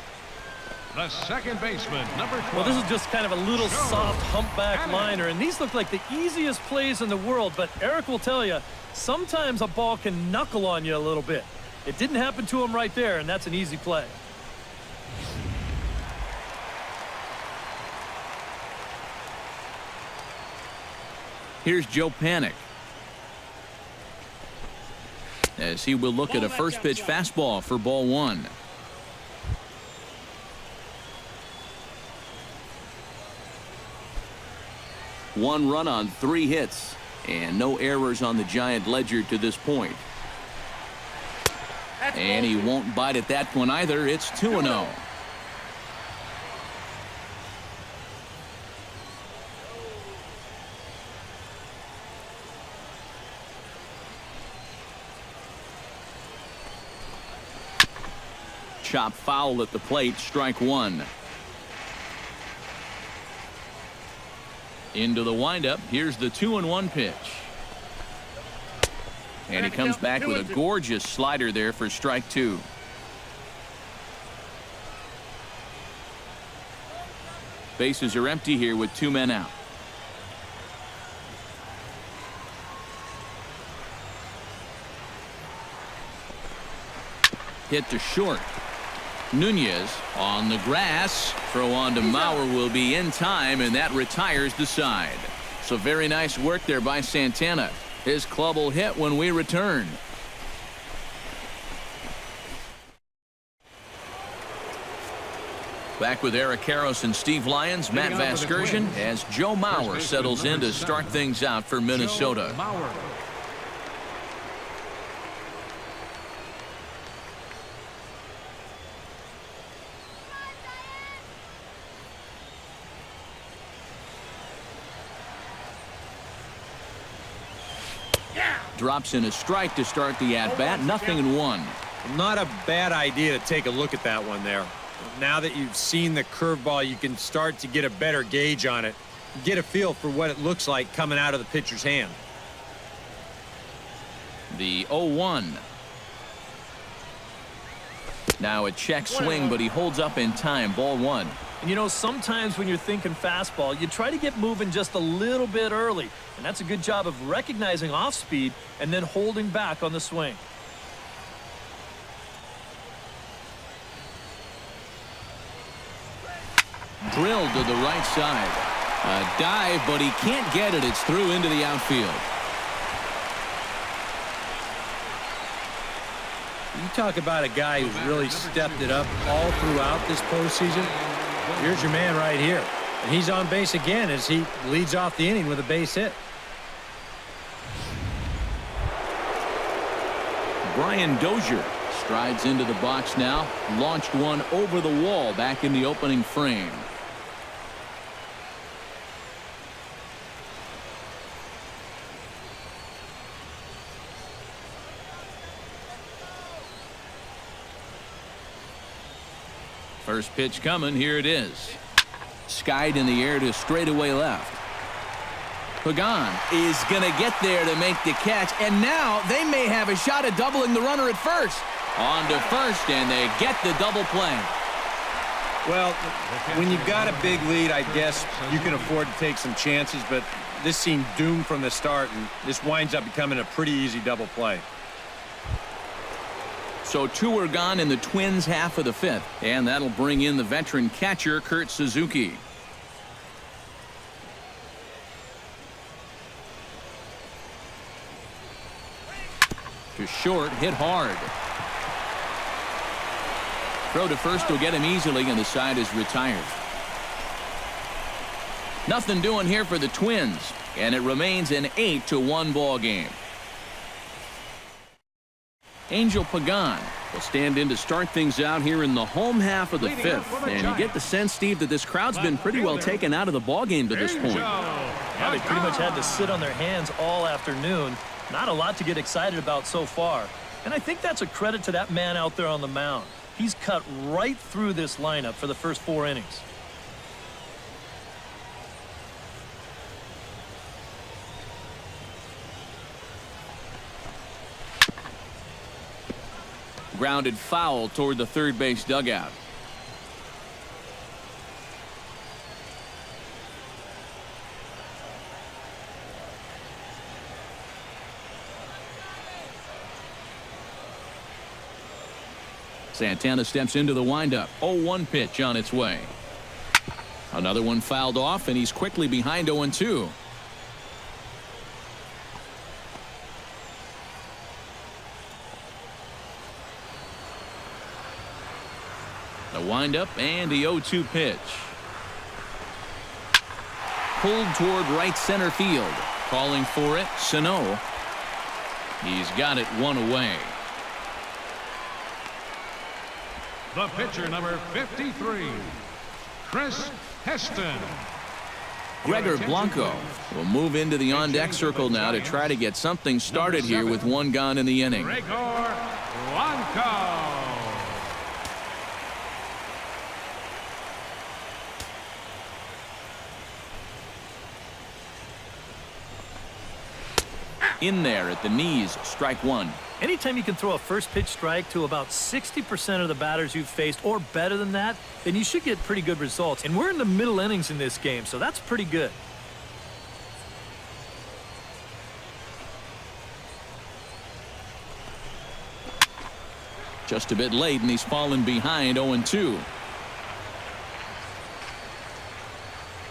the second baseman, number 12. Well, this is just kind of a little soft humpback liner, and these look like the easiest plays in the world, but Eric will tell you, sometimes a ball can knuckle on you a little bit. It didn't happen to him right there, and that's an easy play. Here's Joe Panic, as he will look at a first pitch fastball for ball one. One run on 3 hits and no errors on the Giant ledger to this point. And he won't bite at that one either. It's 2-0. Chop foul at the plate, strike one. Into the windup. Here's the 2-1 pitch. And he comes back with a gorgeous slider there for strike two. Bases are empty here with 2 men out. Hit to short. Nunez on the grass. Throw on to Mauer will be in time, and that retires the side. So very nice work there by Santana. His club will hit when we return. Back with Eric Karros and Steve Lyons, Matt Vasgersian, as Joe Mauer settles in to start things out for Minnesota. Drops in a strike to start the at-bat. 0-1. Not a bad idea to take a look at that one there. Now that you've seen the curveball, you can start to get a better gauge on it. Get a feel for what it looks like coming out of the pitcher's hand. The 0-1. Now a check swing, but he holds up in time. Ball 1. And you know, sometimes when you're thinking fastball, you try to get moving just a little bit early. And that's a good job of recognizing off speed and then holding back on the swing. Drilled to the right side. A dive, but he can't get it. It's through into the outfield. You talk about a guy who's really stepped it up all throughout this postseason. Here's your man right here. And he's on base again as he leads off the inning with a base hit. Brian Dozier strides into the box now. Launched one over the wall back in the opening frame. First pitch coming. Here it is. Skied in the air to straightaway left. Pagan is going to get there to make the catch, and now they may have a shot at doubling the runner at first. On to first, and they get the double play. Well, when you've got a big lead, I guess you can afford to take some chances, but this seemed doomed from the start, and this winds up becoming a pretty easy double play. So 2 are gone in the Twins' half of the 5th, and that'll bring in the veteran catcher, Kurt Suzuki. To short, hit hard. Throw to first will get him easily, and the side is retired. Nothing doing here for the Twins, and it remains an 8-1 ball game. Angel Pagan will stand in to start things out here in the home half of the 5th. And you get the sense, Steve, that this crowd's been pretty well taken out of the ball game to this point. Yeah, they pretty much had to sit on their hands all afternoon. Not a lot to get excited about so far. And I think that's a credit to that man out there on the mound. He's cut right through this lineup for the first 4 innings. Grounded foul toward the third base dugout. Santana steps into the windup. 0-1 pitch on its way. Another one fouled off, and he's quickly behind 0-2. The windup and the 0-2 pitch. Pulled toward right center field. Calling for it, Sano. He's got it 1 away. The pitcher, number 53, Chris Heston. Gregor Blanco will move into the on-deck circle now to try to get something started here with 1 gone in the inning. Gregor Blanco. In there at the knees, strike 1. Anytime you can throw a first pitch strike to about 60% of the batters you've faced or better than that, then you should get pretty good results. And we're in the middle innings in this game, so that's pretty good. Just a bit late, and he's fallen behind 0-2.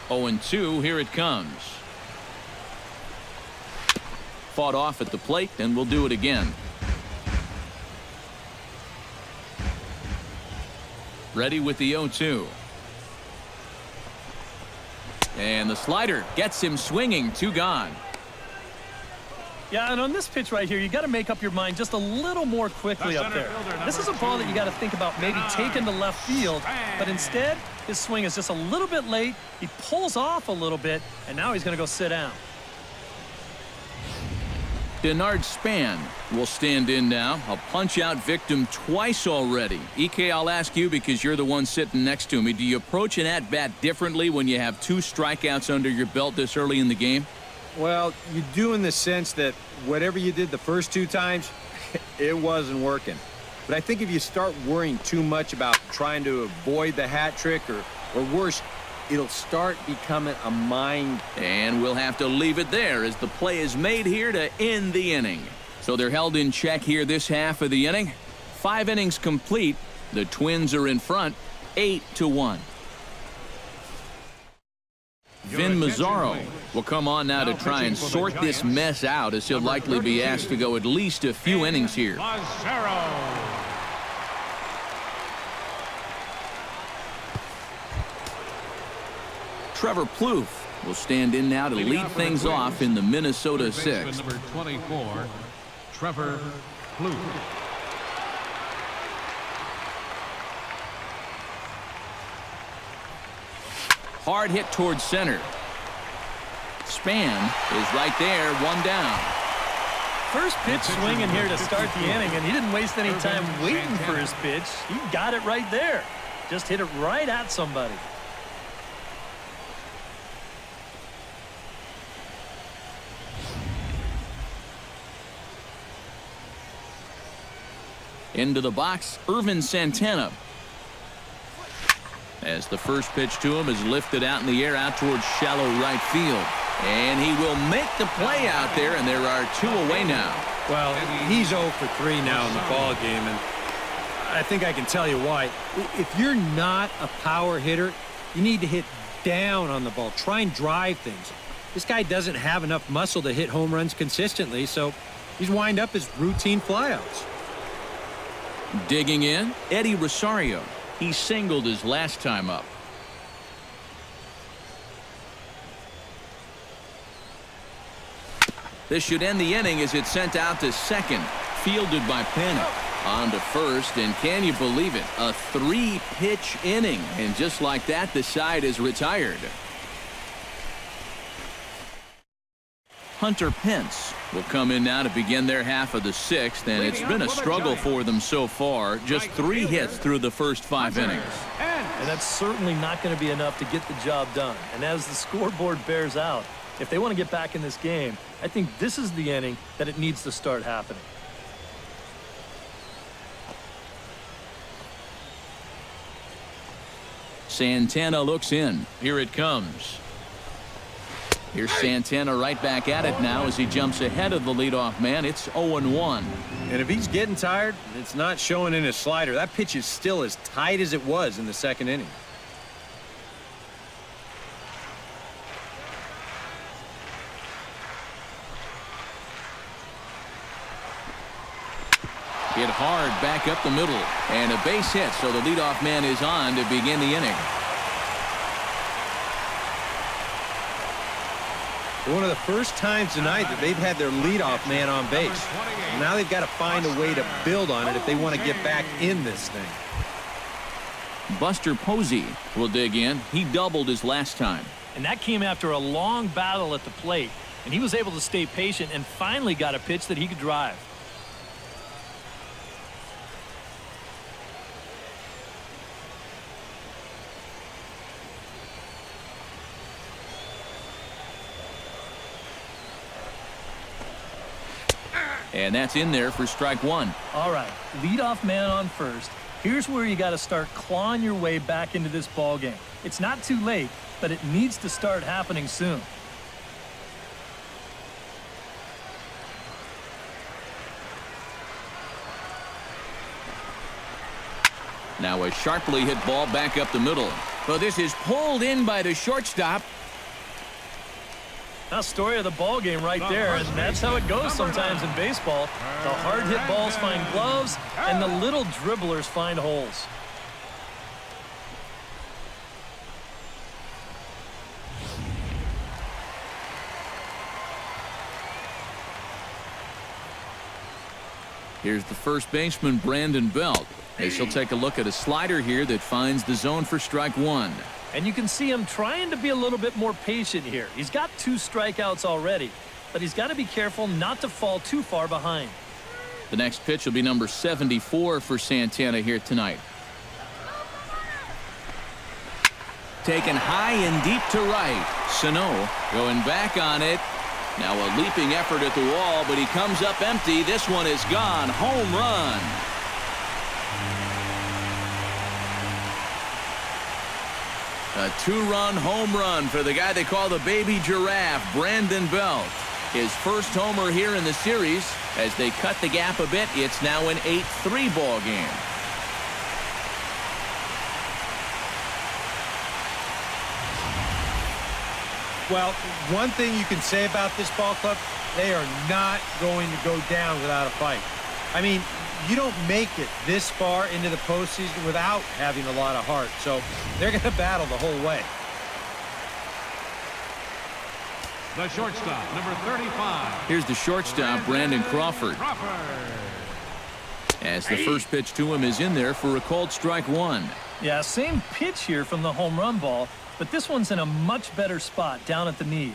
0-2, here it comes. Fought off at the plate, and we'll do it again. Ready with the 0-2. And the slider gets him swinging. 2 gone. Yeah, and on this pitch right here, you got to make up your mind just a little more quickly up there. This is a ball that you got to think about maybe taking to left field, but instead, his swing is just a little bit late. He pulls off a little bit, and now he's going to go sit down. Denard Span will stand in now. A punch-out victim twice already. EK, I'll ask you because you're the one sitting next to me. Do you approach an at-bat differently when you have 2 strikeouts under your belt this early in the game? Well, you do in the sense that whatever you did the first 2 times, it wasn't working. But I think if you start worrying too much about trying to avoid the hat trick or worse, it'll start becoming a mind. And we'll have to leave it there as the play is made here to end the inning. So they're held in check here this half of the inning. 5 innings complete. The Twins are in front, 8-1. Vin Mazzaro will come on now to try and sort this mess out, as he'll likely be asked to go at least a few innings here. Trevor Plouffe will stand in now to lead things off in the Minnesota 6th. Number 24, Trevor Plouffe. Hard hit towards center. Span is right there, 1 down. First pitch swinging here to start the inning, and he didn't waste any time waiting for his pitch. He got it right there. Just hit it right at somebody. Into the box, Irvin Santana. As the first pitch to him is lifted out in the air out towards shallow right field. And he will make the play out there, and there are 2 away now. Well, he's 0 for 3 now in the ball game, and I think I can tell you why. If you're not a power hitter, you need to hit down on the ball. Try and drive things. This guy doesn't have enough muscle to hit home runs consistently, so he's wind up as routine flyouts. Digging in, Eddie Rosario. He singled his last time up. This should end the inning as it's sent out to second. Fielded by Panic. On to first, and can you believe it? A 3-pitch inning. And just like that, the side is retired. Hunter Pence will come in now to begin their half of the 6th, and it's been a struggle for them so far. Just 3 hits through the first 5 innings. And that's certainly not going to be enough to get the job done. And as the scoreboard bears out, if they want to get back in this game, I think this is the inning that it needs to start happening. Santana looks in. Here it comes. Here's Santana right back at it now as he jumps ahead of the leadoff man. It's 0-1. And if he's getting tired, it's not showing in his slider. That pitch is still as tight as it was in the 2nd inning. Hit hard back up the middle. And a base hit, so the leadoff man is on to begin the inning. One of the first times tonight that they've had their leadoff man on base. Now they've got to find a way to build on it if they want to get back in this thing. Buster Posey will dig in. He doubled his last time. And that came after a long battle at the plate. And he was able to stay patient and finally got a pitch that he could drive. And that's in there for strike 1. All right, leadoff man on first. Here's where you got to start clawing your way back into this ball game. It's not too late, but it needs to start happening soon. Now a sharply hit ball back up the middle. But this is pulled in by the shortstop. Now, story of the ball game right there, and that's how it goes sometimes in baseball. The hard hit balls find gloves, and the little dribblers find holes. Here's the first baseman, Brandon Belt. As he'll take a look at a slider here that finds the zone for strike 1. And you can see him trying to be a little bit more patient here. He's got 2 strikeouts already. but he's got to be careful not to fall too far behind. The next pitch will be number 74 for Santana here tonight. Taken high and deep to right. Sano going back on it. Now a leaping effort at the wall, but he comes up empty. This one is gone. Home run. A two-run home run for the guy they call the baby giraffe, Brandon Belt. His first homer here in the series. As they cut the gap a bit, it's now an 8-3 ball game. Well, one thing you can say about this ball club, they are not going to go down without a fight. I mean, you don't make it this far into the postseason without having a lot of heart. So they're going to battle the whole way. The shortstop, number 35. Here's the shortstop, Brandon Crawford. As the first pitch to him is in there for a called strike one. Yeah, same pitch here from the home run ball, but this one's in a much better spot down at the knees.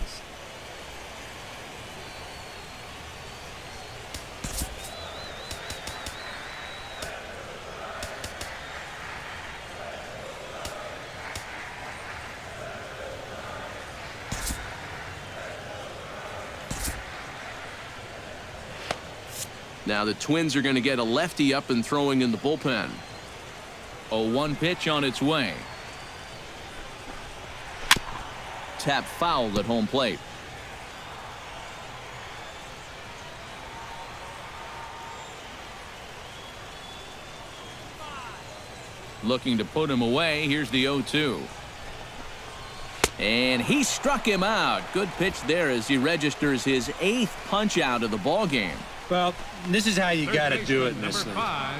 Now the Twins are going to get a lefty up and throwing in the bullpen. 0-1 pitch on its way. Tap foul at home plate. Looking to put him away. Here's the 0-2. And he struck him out. Good pitch there as he registers his 8th punch out of the ball game. Well, this is how you got to do it in this league.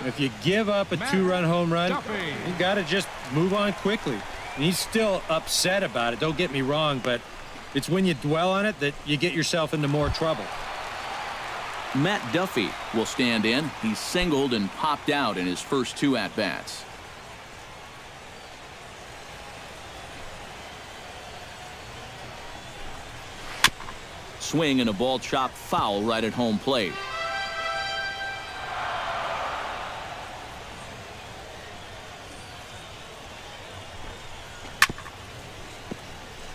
If you give up a two-run home run, you got to just move on quickly. And he's still upset about it. Don't get me wrong, but it's when you dwell on it that you get yourself into more trouble. Matt Duffy will stand in. He's singled and popped out in his first 2 at-bats. Swing and a ball chopped foul right at home plate.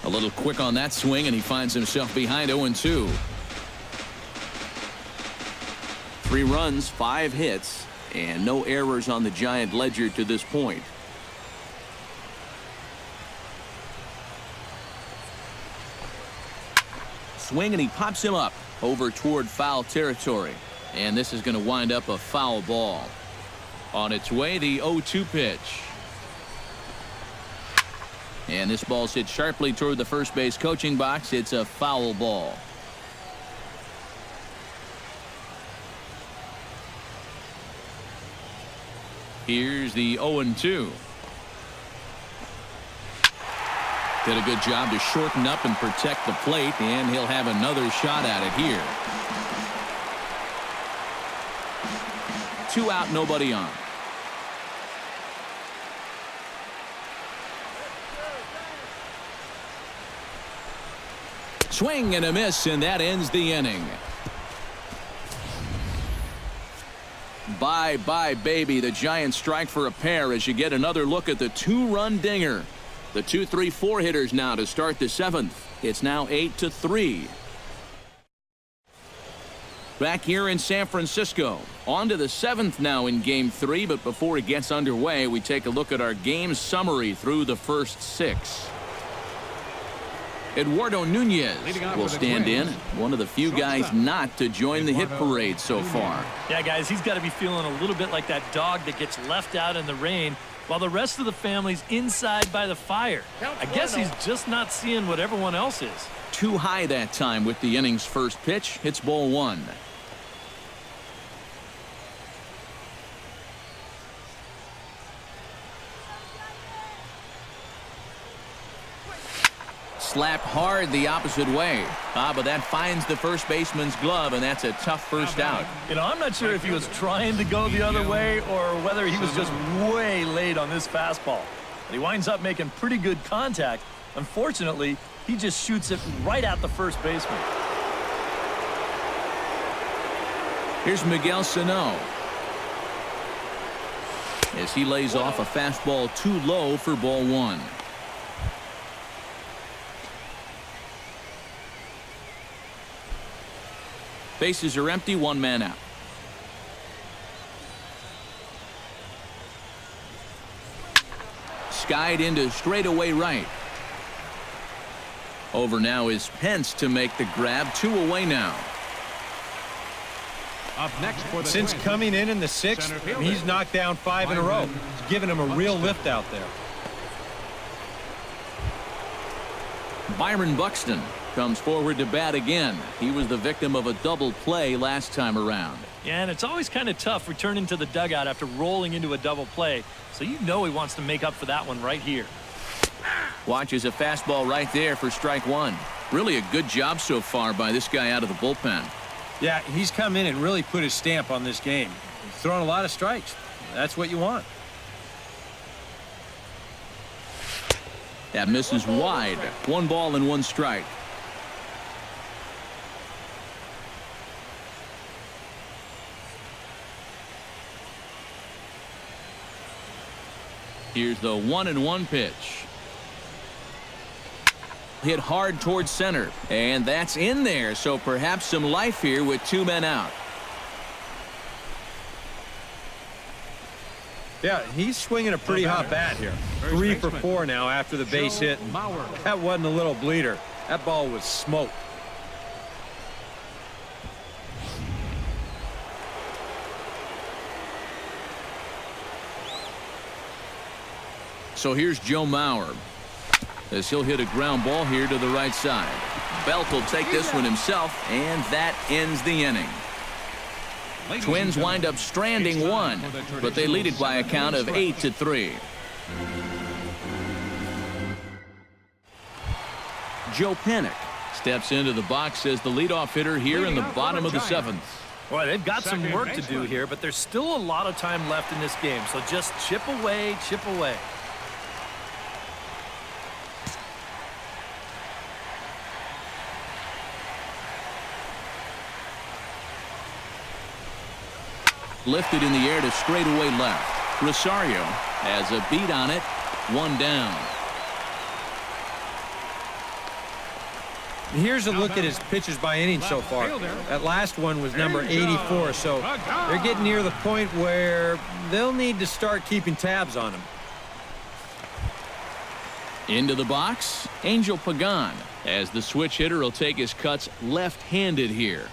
A little quick on that swing, and he finds himself behind 0-2. 3 runs, 5 hits, and no errors on the Giant ledger to this point. Swing, and he pops him up over toward foul territory. And this is going to wind up a foul ball. On its way, the 0-2 pitch. And this ball's hit sharply toward the first base coaching box. It's a foul ball. Here's the 0-2. Did a good job to shorten up and protect the plate, and he'll have another shot at it here. 2 out, nobody on. Swing and a miss, and that ends the inning. Bye-bye, baby. The Giants strike for a pair as you get another look at the 2-run dinger. The 2-3-4 hitters now to start the 7th. It's now 8-3. Back here in San Francisco. On to the 7th now in Game 3, but before it gets underway, we take a look at our game summary through the first 6. Eduardo Nunez will stand in. One of the few guys not to join the hit parade so far. Yeah, guys, he's got to be feeling a little bit like that dog that gets left out in the rain while the rest of the family's inside by the fire. I guess he's just not seeing what everyone else is. Too high that time with the inning's first pitch. It's ball 1. Slapped hard the opposite way. But that finds the first baseman's glove, and that's a tough first out. You know, I'm not sure if he was trying to go the other way or whether he was just way late on this fastball. But he winds up making pretty good contact. Unfortunately, he just shoots it right at the first baseman. Here's Miguel Sano as he lays off a fastball too low for ball one. Bases are empty, one man out. Skied into straightaway right. Over now is Pence to make the grab. 2 away now. Up next for the Since Twins, coming in the sixth, center fielder, he's knocked down 5 in a row. It's given him a real lift out there. Byron Buxton comes forward to bat again. He was the victim of a double play last time around. Yeah, and it's always kind of tough returning to the dugout after rolling into a double play. So you know he wants to make up for that one right here. Watches a fastball right there for strike one. Really a good job so far by this guy out of the bullpen. Yeah, he's come in and really put his stamp on this game. He's thrown a lot of strikes. That's what you want. That misses wide. 1 ball and 1 strike. Here's the 1-1 pitch. Hit hard towards center, and that's in there, so perhaps some life here with 2 men out. Yeah, he's swinging a pretty hot bat here. 3 for 4 now after the base hit. That wasn't a little bleeder. That ball was smoked. So here's Joe Mauer as he'll hit a ground ball here to the right side. Belt will take this one himself, and that ends the inning. Twins wind up stranding 1, but they lead it by a count of 8-3. Joe Panik steps into the box as the leadoff hitter here in the bottom of the 7th. Boy, they've got some work to do here, but there's still a lot of time left in this game. So just chip away, chip away. Lifted in the air to straightaway left. Rosario has a beat on it. 1 down. Here's a look at his pitches by inning so far. That last one was number 84, so they're getting near the point where they'll need to start keeping tabs on him. Into the box, Angel Pagan, as the switch hitter will take his cuts left-handed here.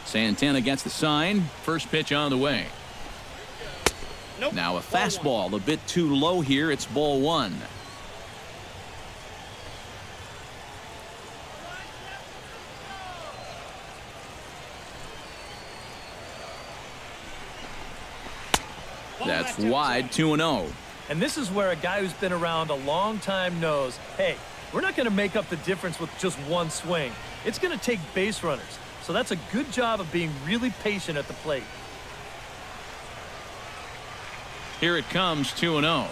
Santana gets the sign. First pitch on the way. Now a fastball a bit too low here. It's ball 1. That's wide. 2-0. And this is where a guy who's been around a long time knows, hey, we're not going to make up the difference with just one swing. It's going to take base runners. So that's a good job of being really patient at the plate. Here it comes. 2-0.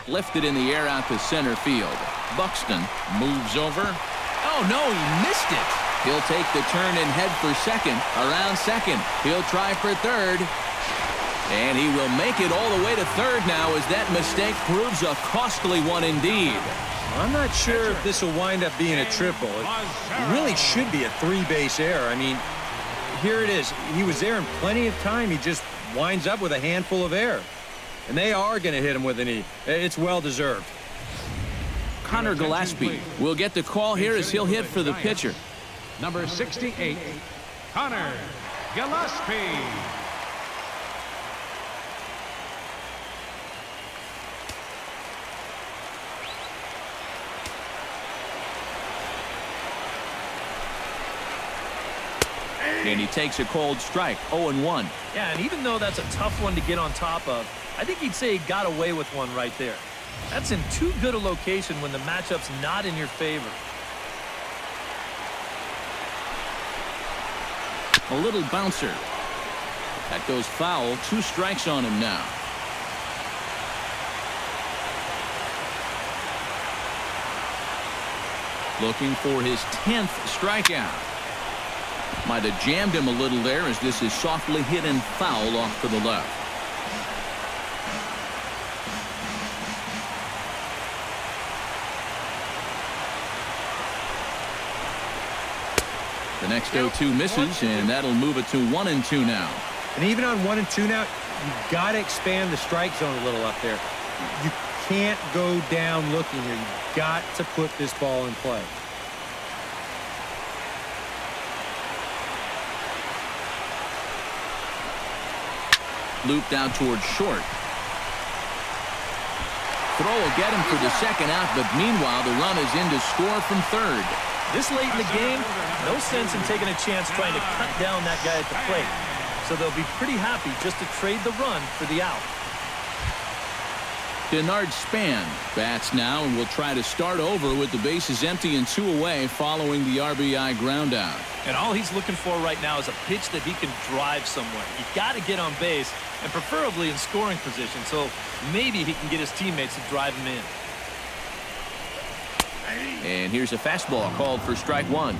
Lifted in the air out to center field. Buxton moves over. Oh no, he missed it. He'll take the turn and head for second. Around second. He'll try for third. And he will make it all the way to third now as that mistake proves a costly one indeed. I'm not sure if this will wind up being a triple. It really should be a 3-base error. I mean, here it is. He was there in plenty of time. He just winds up with a handful of air. And they are going to hit him with an E. It's well-deserved. Connor Gillespie will get the call here as he'll hit for the pitcher. Number 68, Connor Gillespie. And he takes a cold strike. 0-1. Yeah, and even though that's a tough one to get on top of, I think he'd say he got away with one right there. That's in too good a location when the matchup's not in your favor. A little bouncer. That goes foul. 2 strikes on him now. Looking for his 10th strikeout. Might have jammed him a little there as this is softly hit and foul off to the left. The next 0-2 misses, and that'll move it to 1-2 now. And even on 1-2 now, you've got to expand the strike zone a little up there. You can't go down looking here. You've got to put this ball in play. Looped out towards short. Throw will get him for the second out, but meanwhile the run is in to score from third. This late in the game, no sense in taking a chance trying to cut down that guy at the plate. So they'll be pretty happy just to trade the run for the out. Denard Span bats now and will try to start over with the bases empty and 2 away following the RBI ground out. And all he's looking for right now is a pitch that he can drive somewhere. You got to get on base, and preferably in scoring position, so maybe he can get his teammates to drive him in. And here's a fastball called for strike one.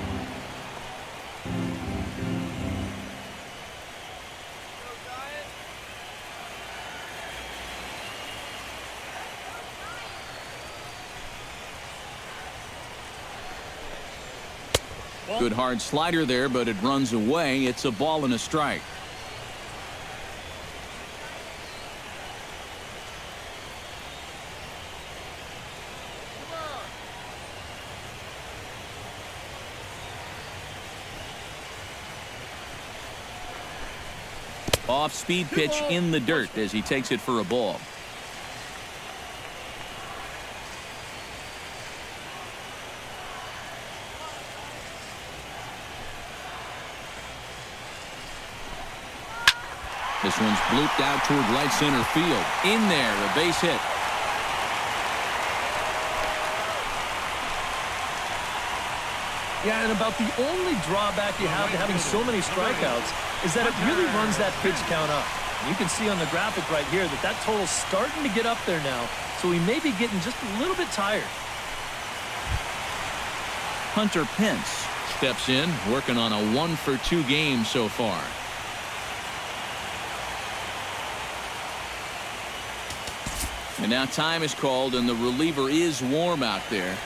Good hard slider there, but it runs away. It's a ball and a strike. Off-speed pitch in the dirt as he takes it for a ball. This one's blooped out toward right center field. In there, a base hit. Yeah, and about the only drawback you have to having so many strikeouts is that it really runs that pitch count up. And you can see on the graphic right here that that total's starting to get up there now, so he may be getting just a little bit tired. Hunter Pence steps in, working on a 1-for-2 game so far. And now time is called, and the reliever is warm out there.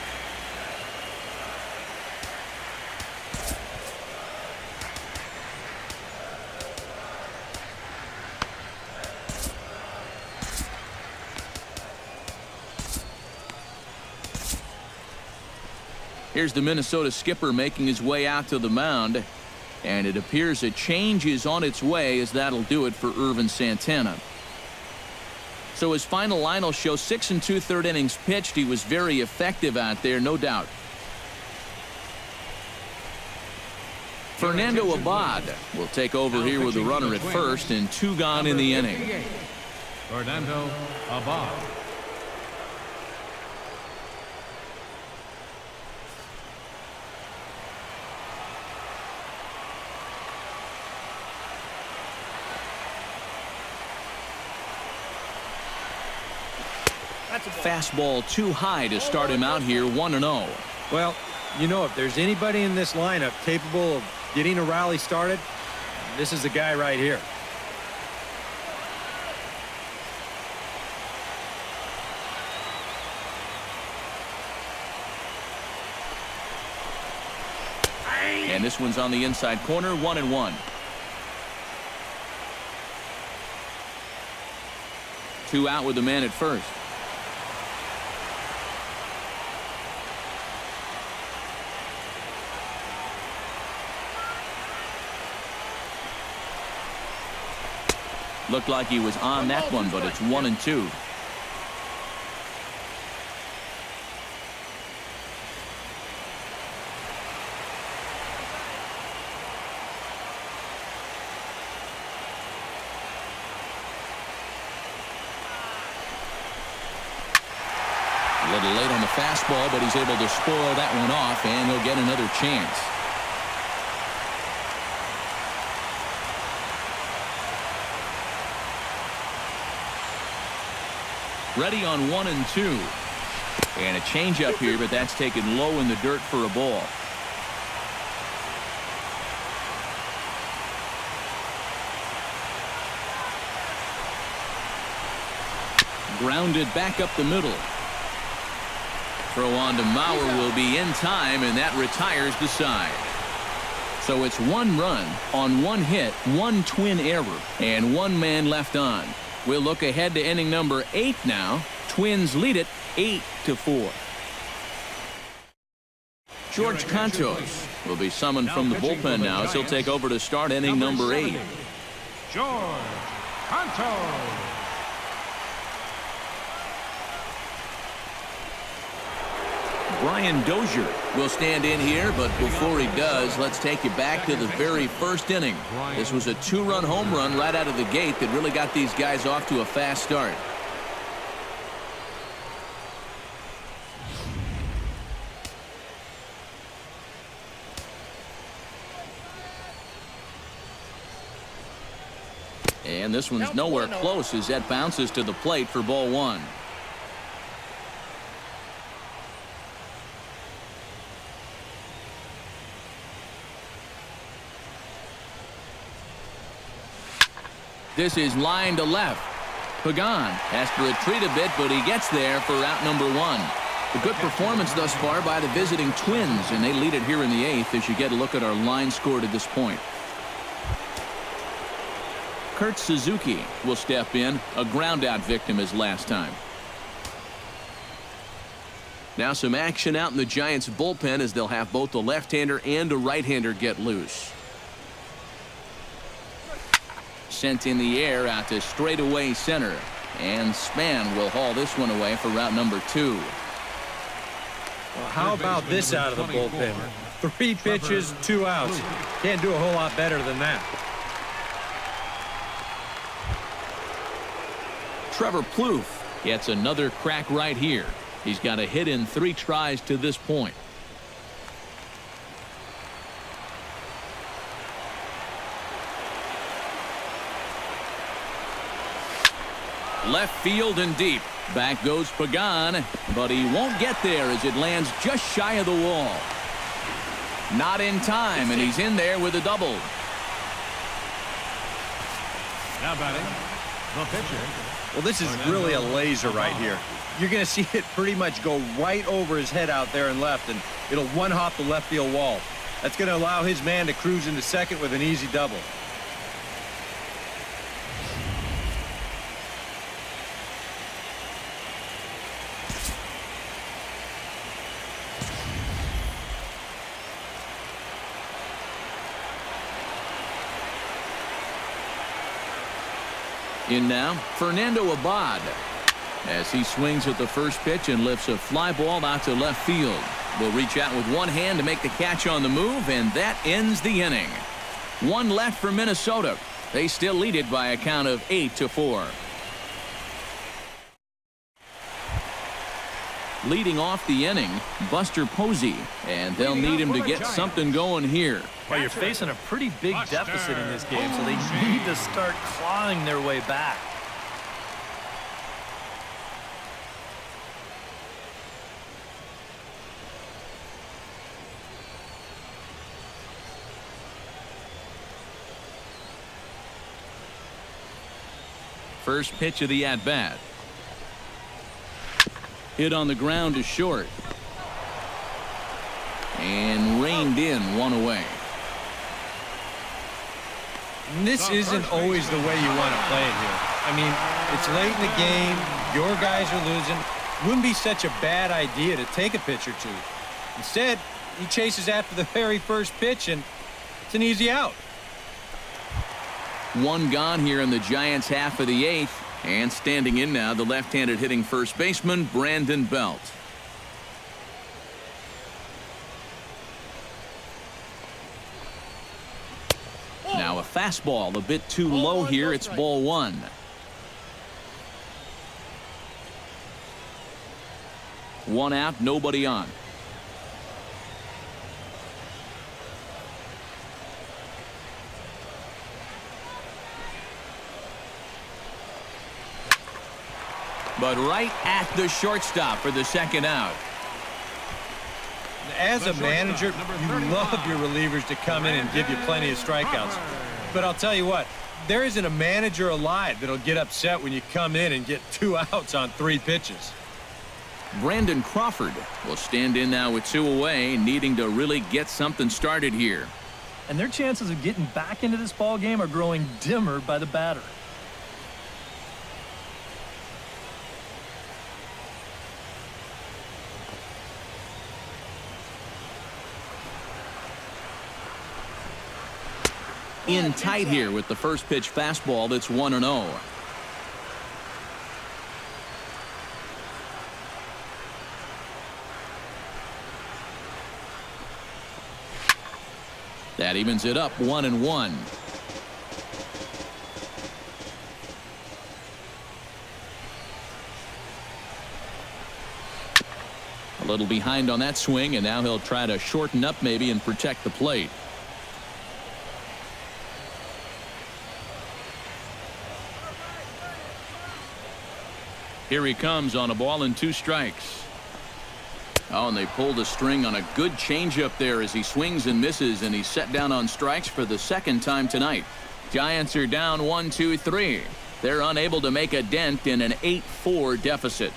Here's the Minnesota skipper making his way out to the mound, and it appears a change is on its way, as that'll do it for Irvin Santana. So his final line will show 6 2/3 innings pitched. He was very effective out there, no doubt. Fernando Abad will take over here with a runner at first and 2 gone in the inning. Fernando Abad. Fastball too high to start him out here, 1-0. Well, you know, if there's anybody in this lineup capable of getting a rally started, this is the guy right here. And this one's on the inside corner, 1-1. 2 out with the man at first. Looked like he was on that one, but it's 1-2. A little late on the fastball, but he's able to spoil that one off, and he'll get another chance. Ready on 1-2. And a changeup here, but that's taken low in the dirt for a ball. Grounded back up the middle. Throw on to Mauer will be in time, and that retires the side. So it's 1 run on 1 hit, 1 twin error, and 1 man left on. We'll look ahead to inning number 8 now. Twins lead it 8-4. George Cantos will be summoned from the bullpen now as he'll take over to start inning number 8. George Cantos. Brian Dozier will stand in here, but before he does, let's take you back to the very first inning. This was a 2-run home run right out of the gate that really got these guys off to a fast start. And this one's nowhere close as that bounces to the plate for ball 1. This is line to left. Pagan has to retreat a bit, but he gets there for out number 1. A good performance thus far by the visiting Twins, and they lead it here in the 8th as you get a look at our line score to this point. Kurt Suzuki will step in, a ground-out victim as last time. Now some action out in the Giants' bullpen as they'll have both the left-hander and a right-hander get loose. Sent in the air out to straightaway center, and Span will haul this one away for route number 2. Well, how about this out of the bullpen? 3 pitches, 2 outs. Can't do a whole lot better than that. Trevor Plouffe gets another crack right here. He's got a hit in 3 tries to this point. Left field and deep. Back goes Pagan, but he won't get there as it lands just shy of the wall. Not in time, and he's in there with a double. Now batting, the pitcher. Well, this is really a laser right here. You're going to see it pretty much go right over his head out there and left, and it'll one-hop the left field wall. That's going to allow his man to cruise into second with an easy double. In now, Fernando Abad, as he swings at the first pitch and lifts a fly ball out to left field. Will reach out with one hand to make the catch on the move, and that ends the inning. 1 left for Minnesota. They still lead it by a count of 8-4. Leading off the inning, Buster Posey, and they'll need him to get something going here. Well, you're facing a pretty big deficit in this game, so they need to start clawing their way back. First pitch of the at-bat. Hit on the ground to short. And reined in, 1 away. And this isn't always the way you want to play it here. I mean, it's late in the game. Your guys are losing. Wouldn't be such a bad idea to take a pitch or 2. Instead, he chases after the very first pitch, and it's an easy out. 1 gone here in the Giants' half of the 8th. And standing in now, the left-handed hitting first baseman, Brandon Belt. Now a fastball a bit too low here. It's ball 1. One out, nobody on. but right at the shortstop for the second out. As a manager, you love your relievers to come in and give you plenty of strikeouts. But I'll tell you what, there isn't a manager alive that'll get upset when you come in and get 2 outs on 3 pitches. Brandon Crawford will stand in now with 2 away, needing to really get something started here. And their chances of getting back into this ball game are growing dimmer by the batter. In tight here with the first pitch fastball that's 1-0. That evens it up 1-1. A little behind on that swing, and now he'll try to shorten up maybe and protect the plate. Here he comes on a ball and 2 strikes. Oh, and they pulled a string on a good changeup there as he swings and misses, and he's set down on strikes for the 2nd time tonight. Giants are down 1-2-3. They're unable to make a dent in an 8-4 deficit.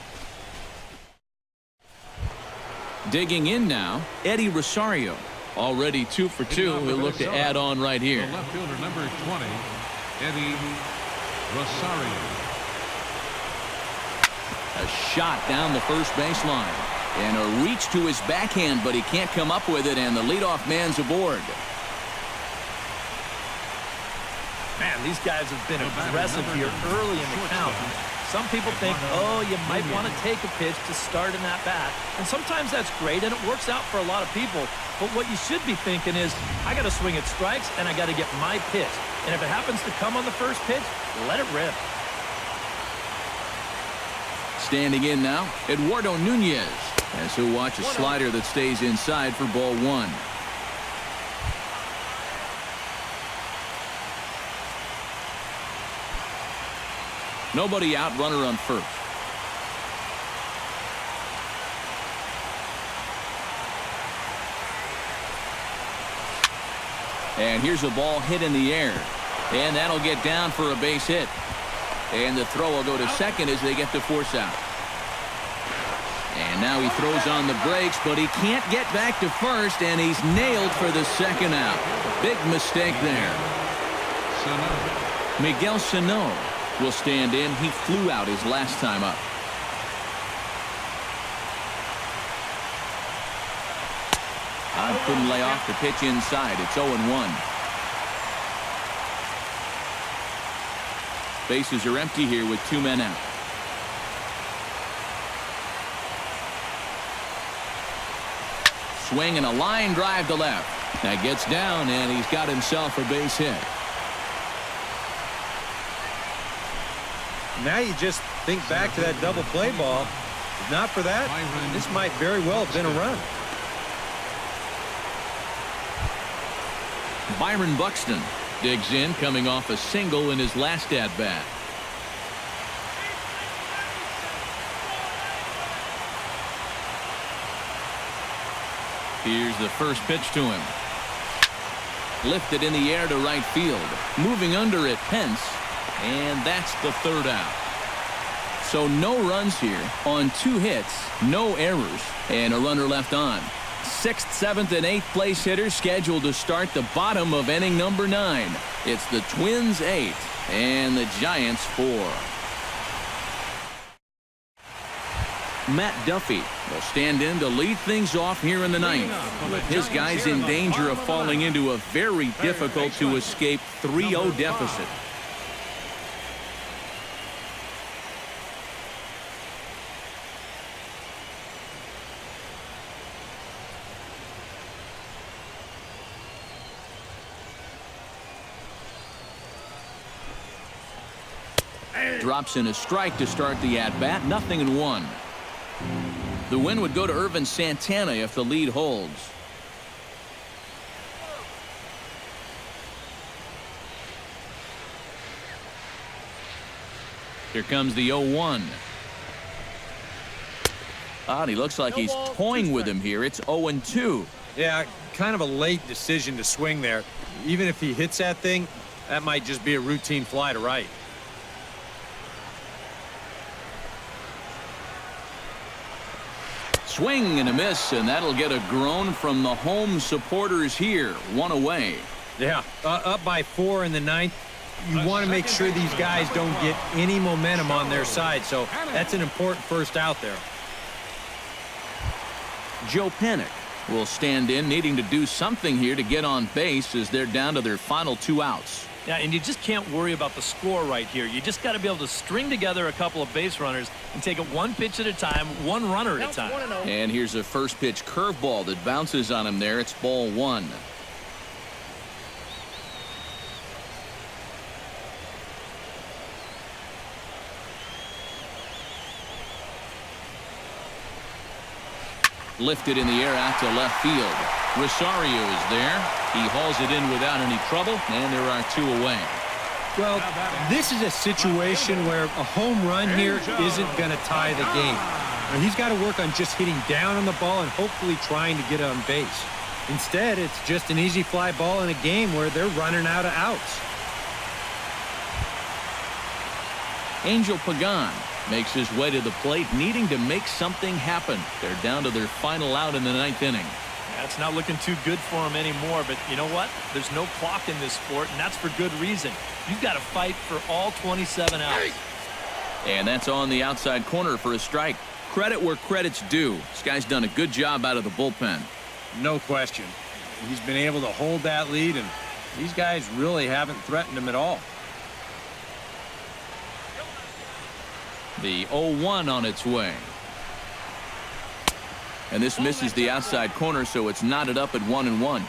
Digging in now, Eddie Rosario. Already 2 for 2. He'll look to add on right here. The left fielder, number 20, Eddie Rosario. A shot down the first baseline. And a reach to his backhand, but he can't come up with it, and the leadoff man's aboard. Man, these guys have been aggressive here early in the count. Some people think, oh, you might want to take a pitch to start an at-bat. And sometimes that's great, and it works out for a lot of people. But what you should be thinking is, I got to swing at strikes, and I got to get my pitch. And if it happens to come on the first pitch, let it rip. Standing in now, Eduardo Nunez, as he'll watch a slider that stays inside for ball 1. Nobody out, runner on first. And here's a ball hit in the air. And that'll get down for a base hit. And the throw will go to second as they get the force out. And now he throws on the brakes, but he can't get back to first, and he's nailed for the 2nd out. Big mistake there. Miguel Sano will stand in. He flew out his last time up. Couldn't lay off the pitch inside. It's 0-1. Bases are empty here with 2 men out. Swing and a line drive to left. That gets down, and he's got himself a base hit. Now you just think back to that double play ball. If not for that, this might very well have been a run. Byron Buxton digs in, coming off a single in his last at-bat. Here's the first pitch to him. Lifted in the air to right field. Moving under it, Pence. And that's the 3rd out. So no runs here on 2 hits, no errors, and a runner left on. 6th, 7th, and 8th place hitters scheduled to start the bottom of inning number 9. It's the Twins 8 and the Giants 4. Matt Duffy will stand in to lead things off here in the 9th. With his guys in danger of falling into a very difficult to escape 3-0 deficit. Drops in a strike to start the at-bat. 0-1. The win would go to Irvin Santana if the lead holds. Here comes the 0-1. And he looks like he's toying with him here. It's 0-2. Yeah, kind of a late decision to swing there. Even if he hits that thing, that might just be a routine fly to right. Swing and a miss, and that'll get a groan from the home supporters here. One away. Yeah, up by 4 in the ninth. You want to make sure these guys don't get any momentum on their side, so that's an important first out there. Joe Panik will stand in, needing to do something here to get on base as they're down to their final 2 outs. Yeah, and you just can't worry about the score right here. You just got to be able to string together a couple of base runners and take it one pitch at a time, one runner at a time. And here's a first pitch curveball that bounces on him there. It's ball 1. Lifted in the air out to left field. Rosario is there. He hauls it in without any trouble, and there are 2 away. Well, this is a situation where a home run here isn't going to tie the game. Now, he's got to work on just hitting down on the ball and hopefully trying to get on base. Instead, it's just an easy fly ball in a game where they're running out of outs. Angel Pagan makes his way to the plate, needing to make something happen. They're down to their final out in the 9th inning. That's not looking too good for him anymore, but you know what? There's no clock in this sport, and that's for good reason. You've got to fight for all 27 outs. And that's on the outside corner for a strike. Credit where credit's due. This guy's done a good job out of the bullpen. No question. He's been able to hold that lead, and these guys really haven't threatened him at all. The 0-1 on its way. And this misses the outside corner, so it's knotted up at 1-1.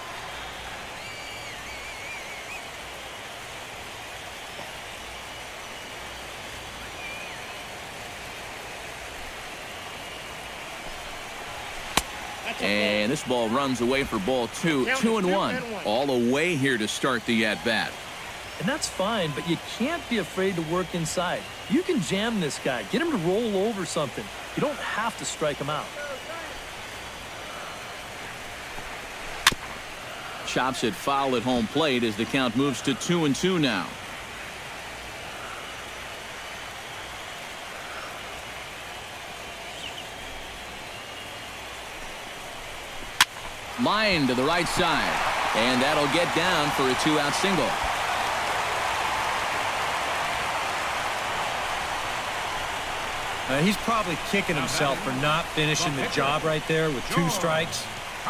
And this ball runs away for ball 2. 2-1. All away here to start the at-bat. And that's fine, but you can't be afraid to work inside. You can jam this guy. Get him to roll over something. You don't have to strike him out. Chops it foul at home plate as the count moves to 2-2 now. Line to the right side. And that'll get down for a 2-out single. He's probably kicking himself for not finishing the job right there with 2 strikes.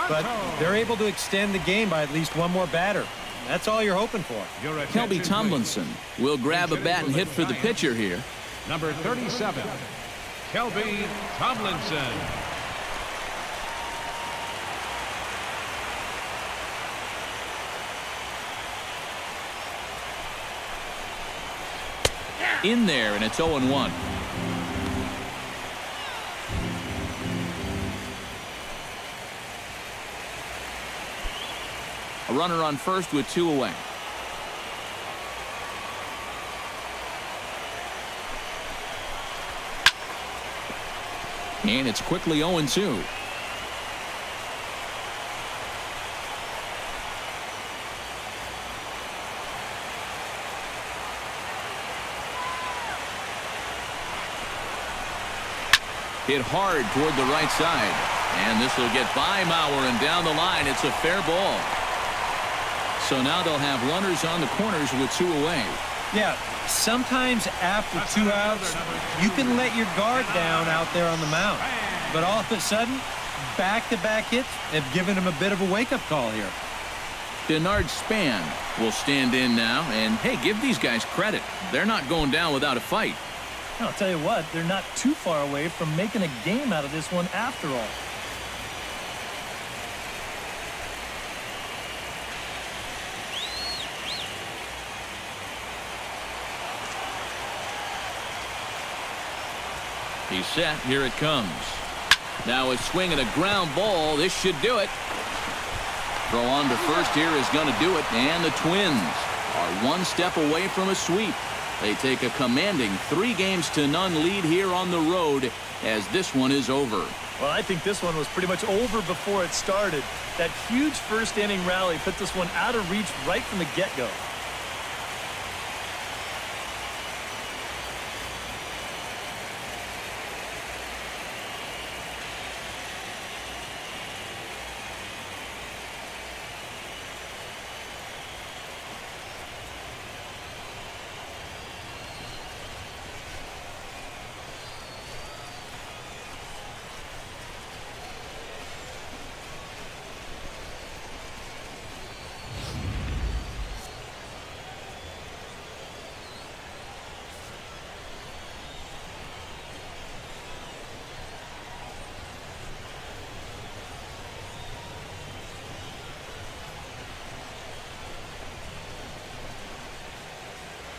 But they're able to extend the game by at least 1 more batter. That's all you're hoping for. Kelby Tomlinson will grab a bat and hit for the pitcher here. Number 37, Kelby Tomlinson. In there, and it's 0-1. A runner on first with 2 away. And it's quickly 0-2. Hit hard toward the right side. And this will get by Mauer, and down the line, it's a fair ball. So now they'll have runners on the corners with 2 away. Yeah, sometimes after 2 outs, you can let your guard down out there on the mound. But all of a sudden, back-to-back hits have given him a bit of a wake-up call here. Denard Span will stand in now. And, hey, give these guys credit. They're not going down without a fight. I'll tell you what, they're not too far away from making a game out of this one after all. He's set. Here it comes. Now a swing and a ground ball. This should do it. Throw on to first here is going to do it. And the Twins are 1 step away from a sweep. They take a commanding 3-0 lead here on the road as this one is over. Well, I think this one was pretty much over before it started. That huge first inning rally put this one out of reach right from the get-go.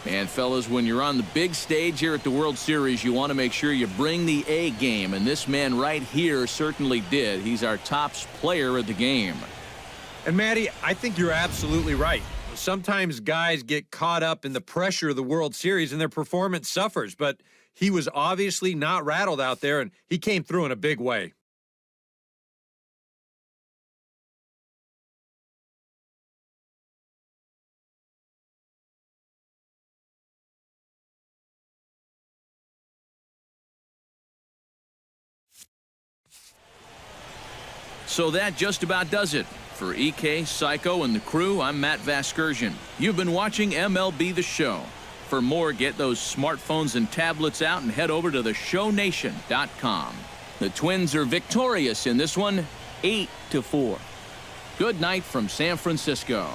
And, fellas, when you're on the big stage here at the World Series, you want to make sure you bring the A game, and this man right here certainly did. He's our top player of the game. And, Matty, I think you're absolutely right. Sometimes guys get caught up in the pressure of the World Series and their performance suffers, but he was obviously not rattled out there, and he came through in a big way. So that just about does it. For EK, Psycho, and the crew, I'm Matt Vasgersian. You've been watching MLB The Show. For more, get those smartphones and tablets out and head over to theshownation.com. The Twins are victorious in this one, 8-4. Good night from San Francisco.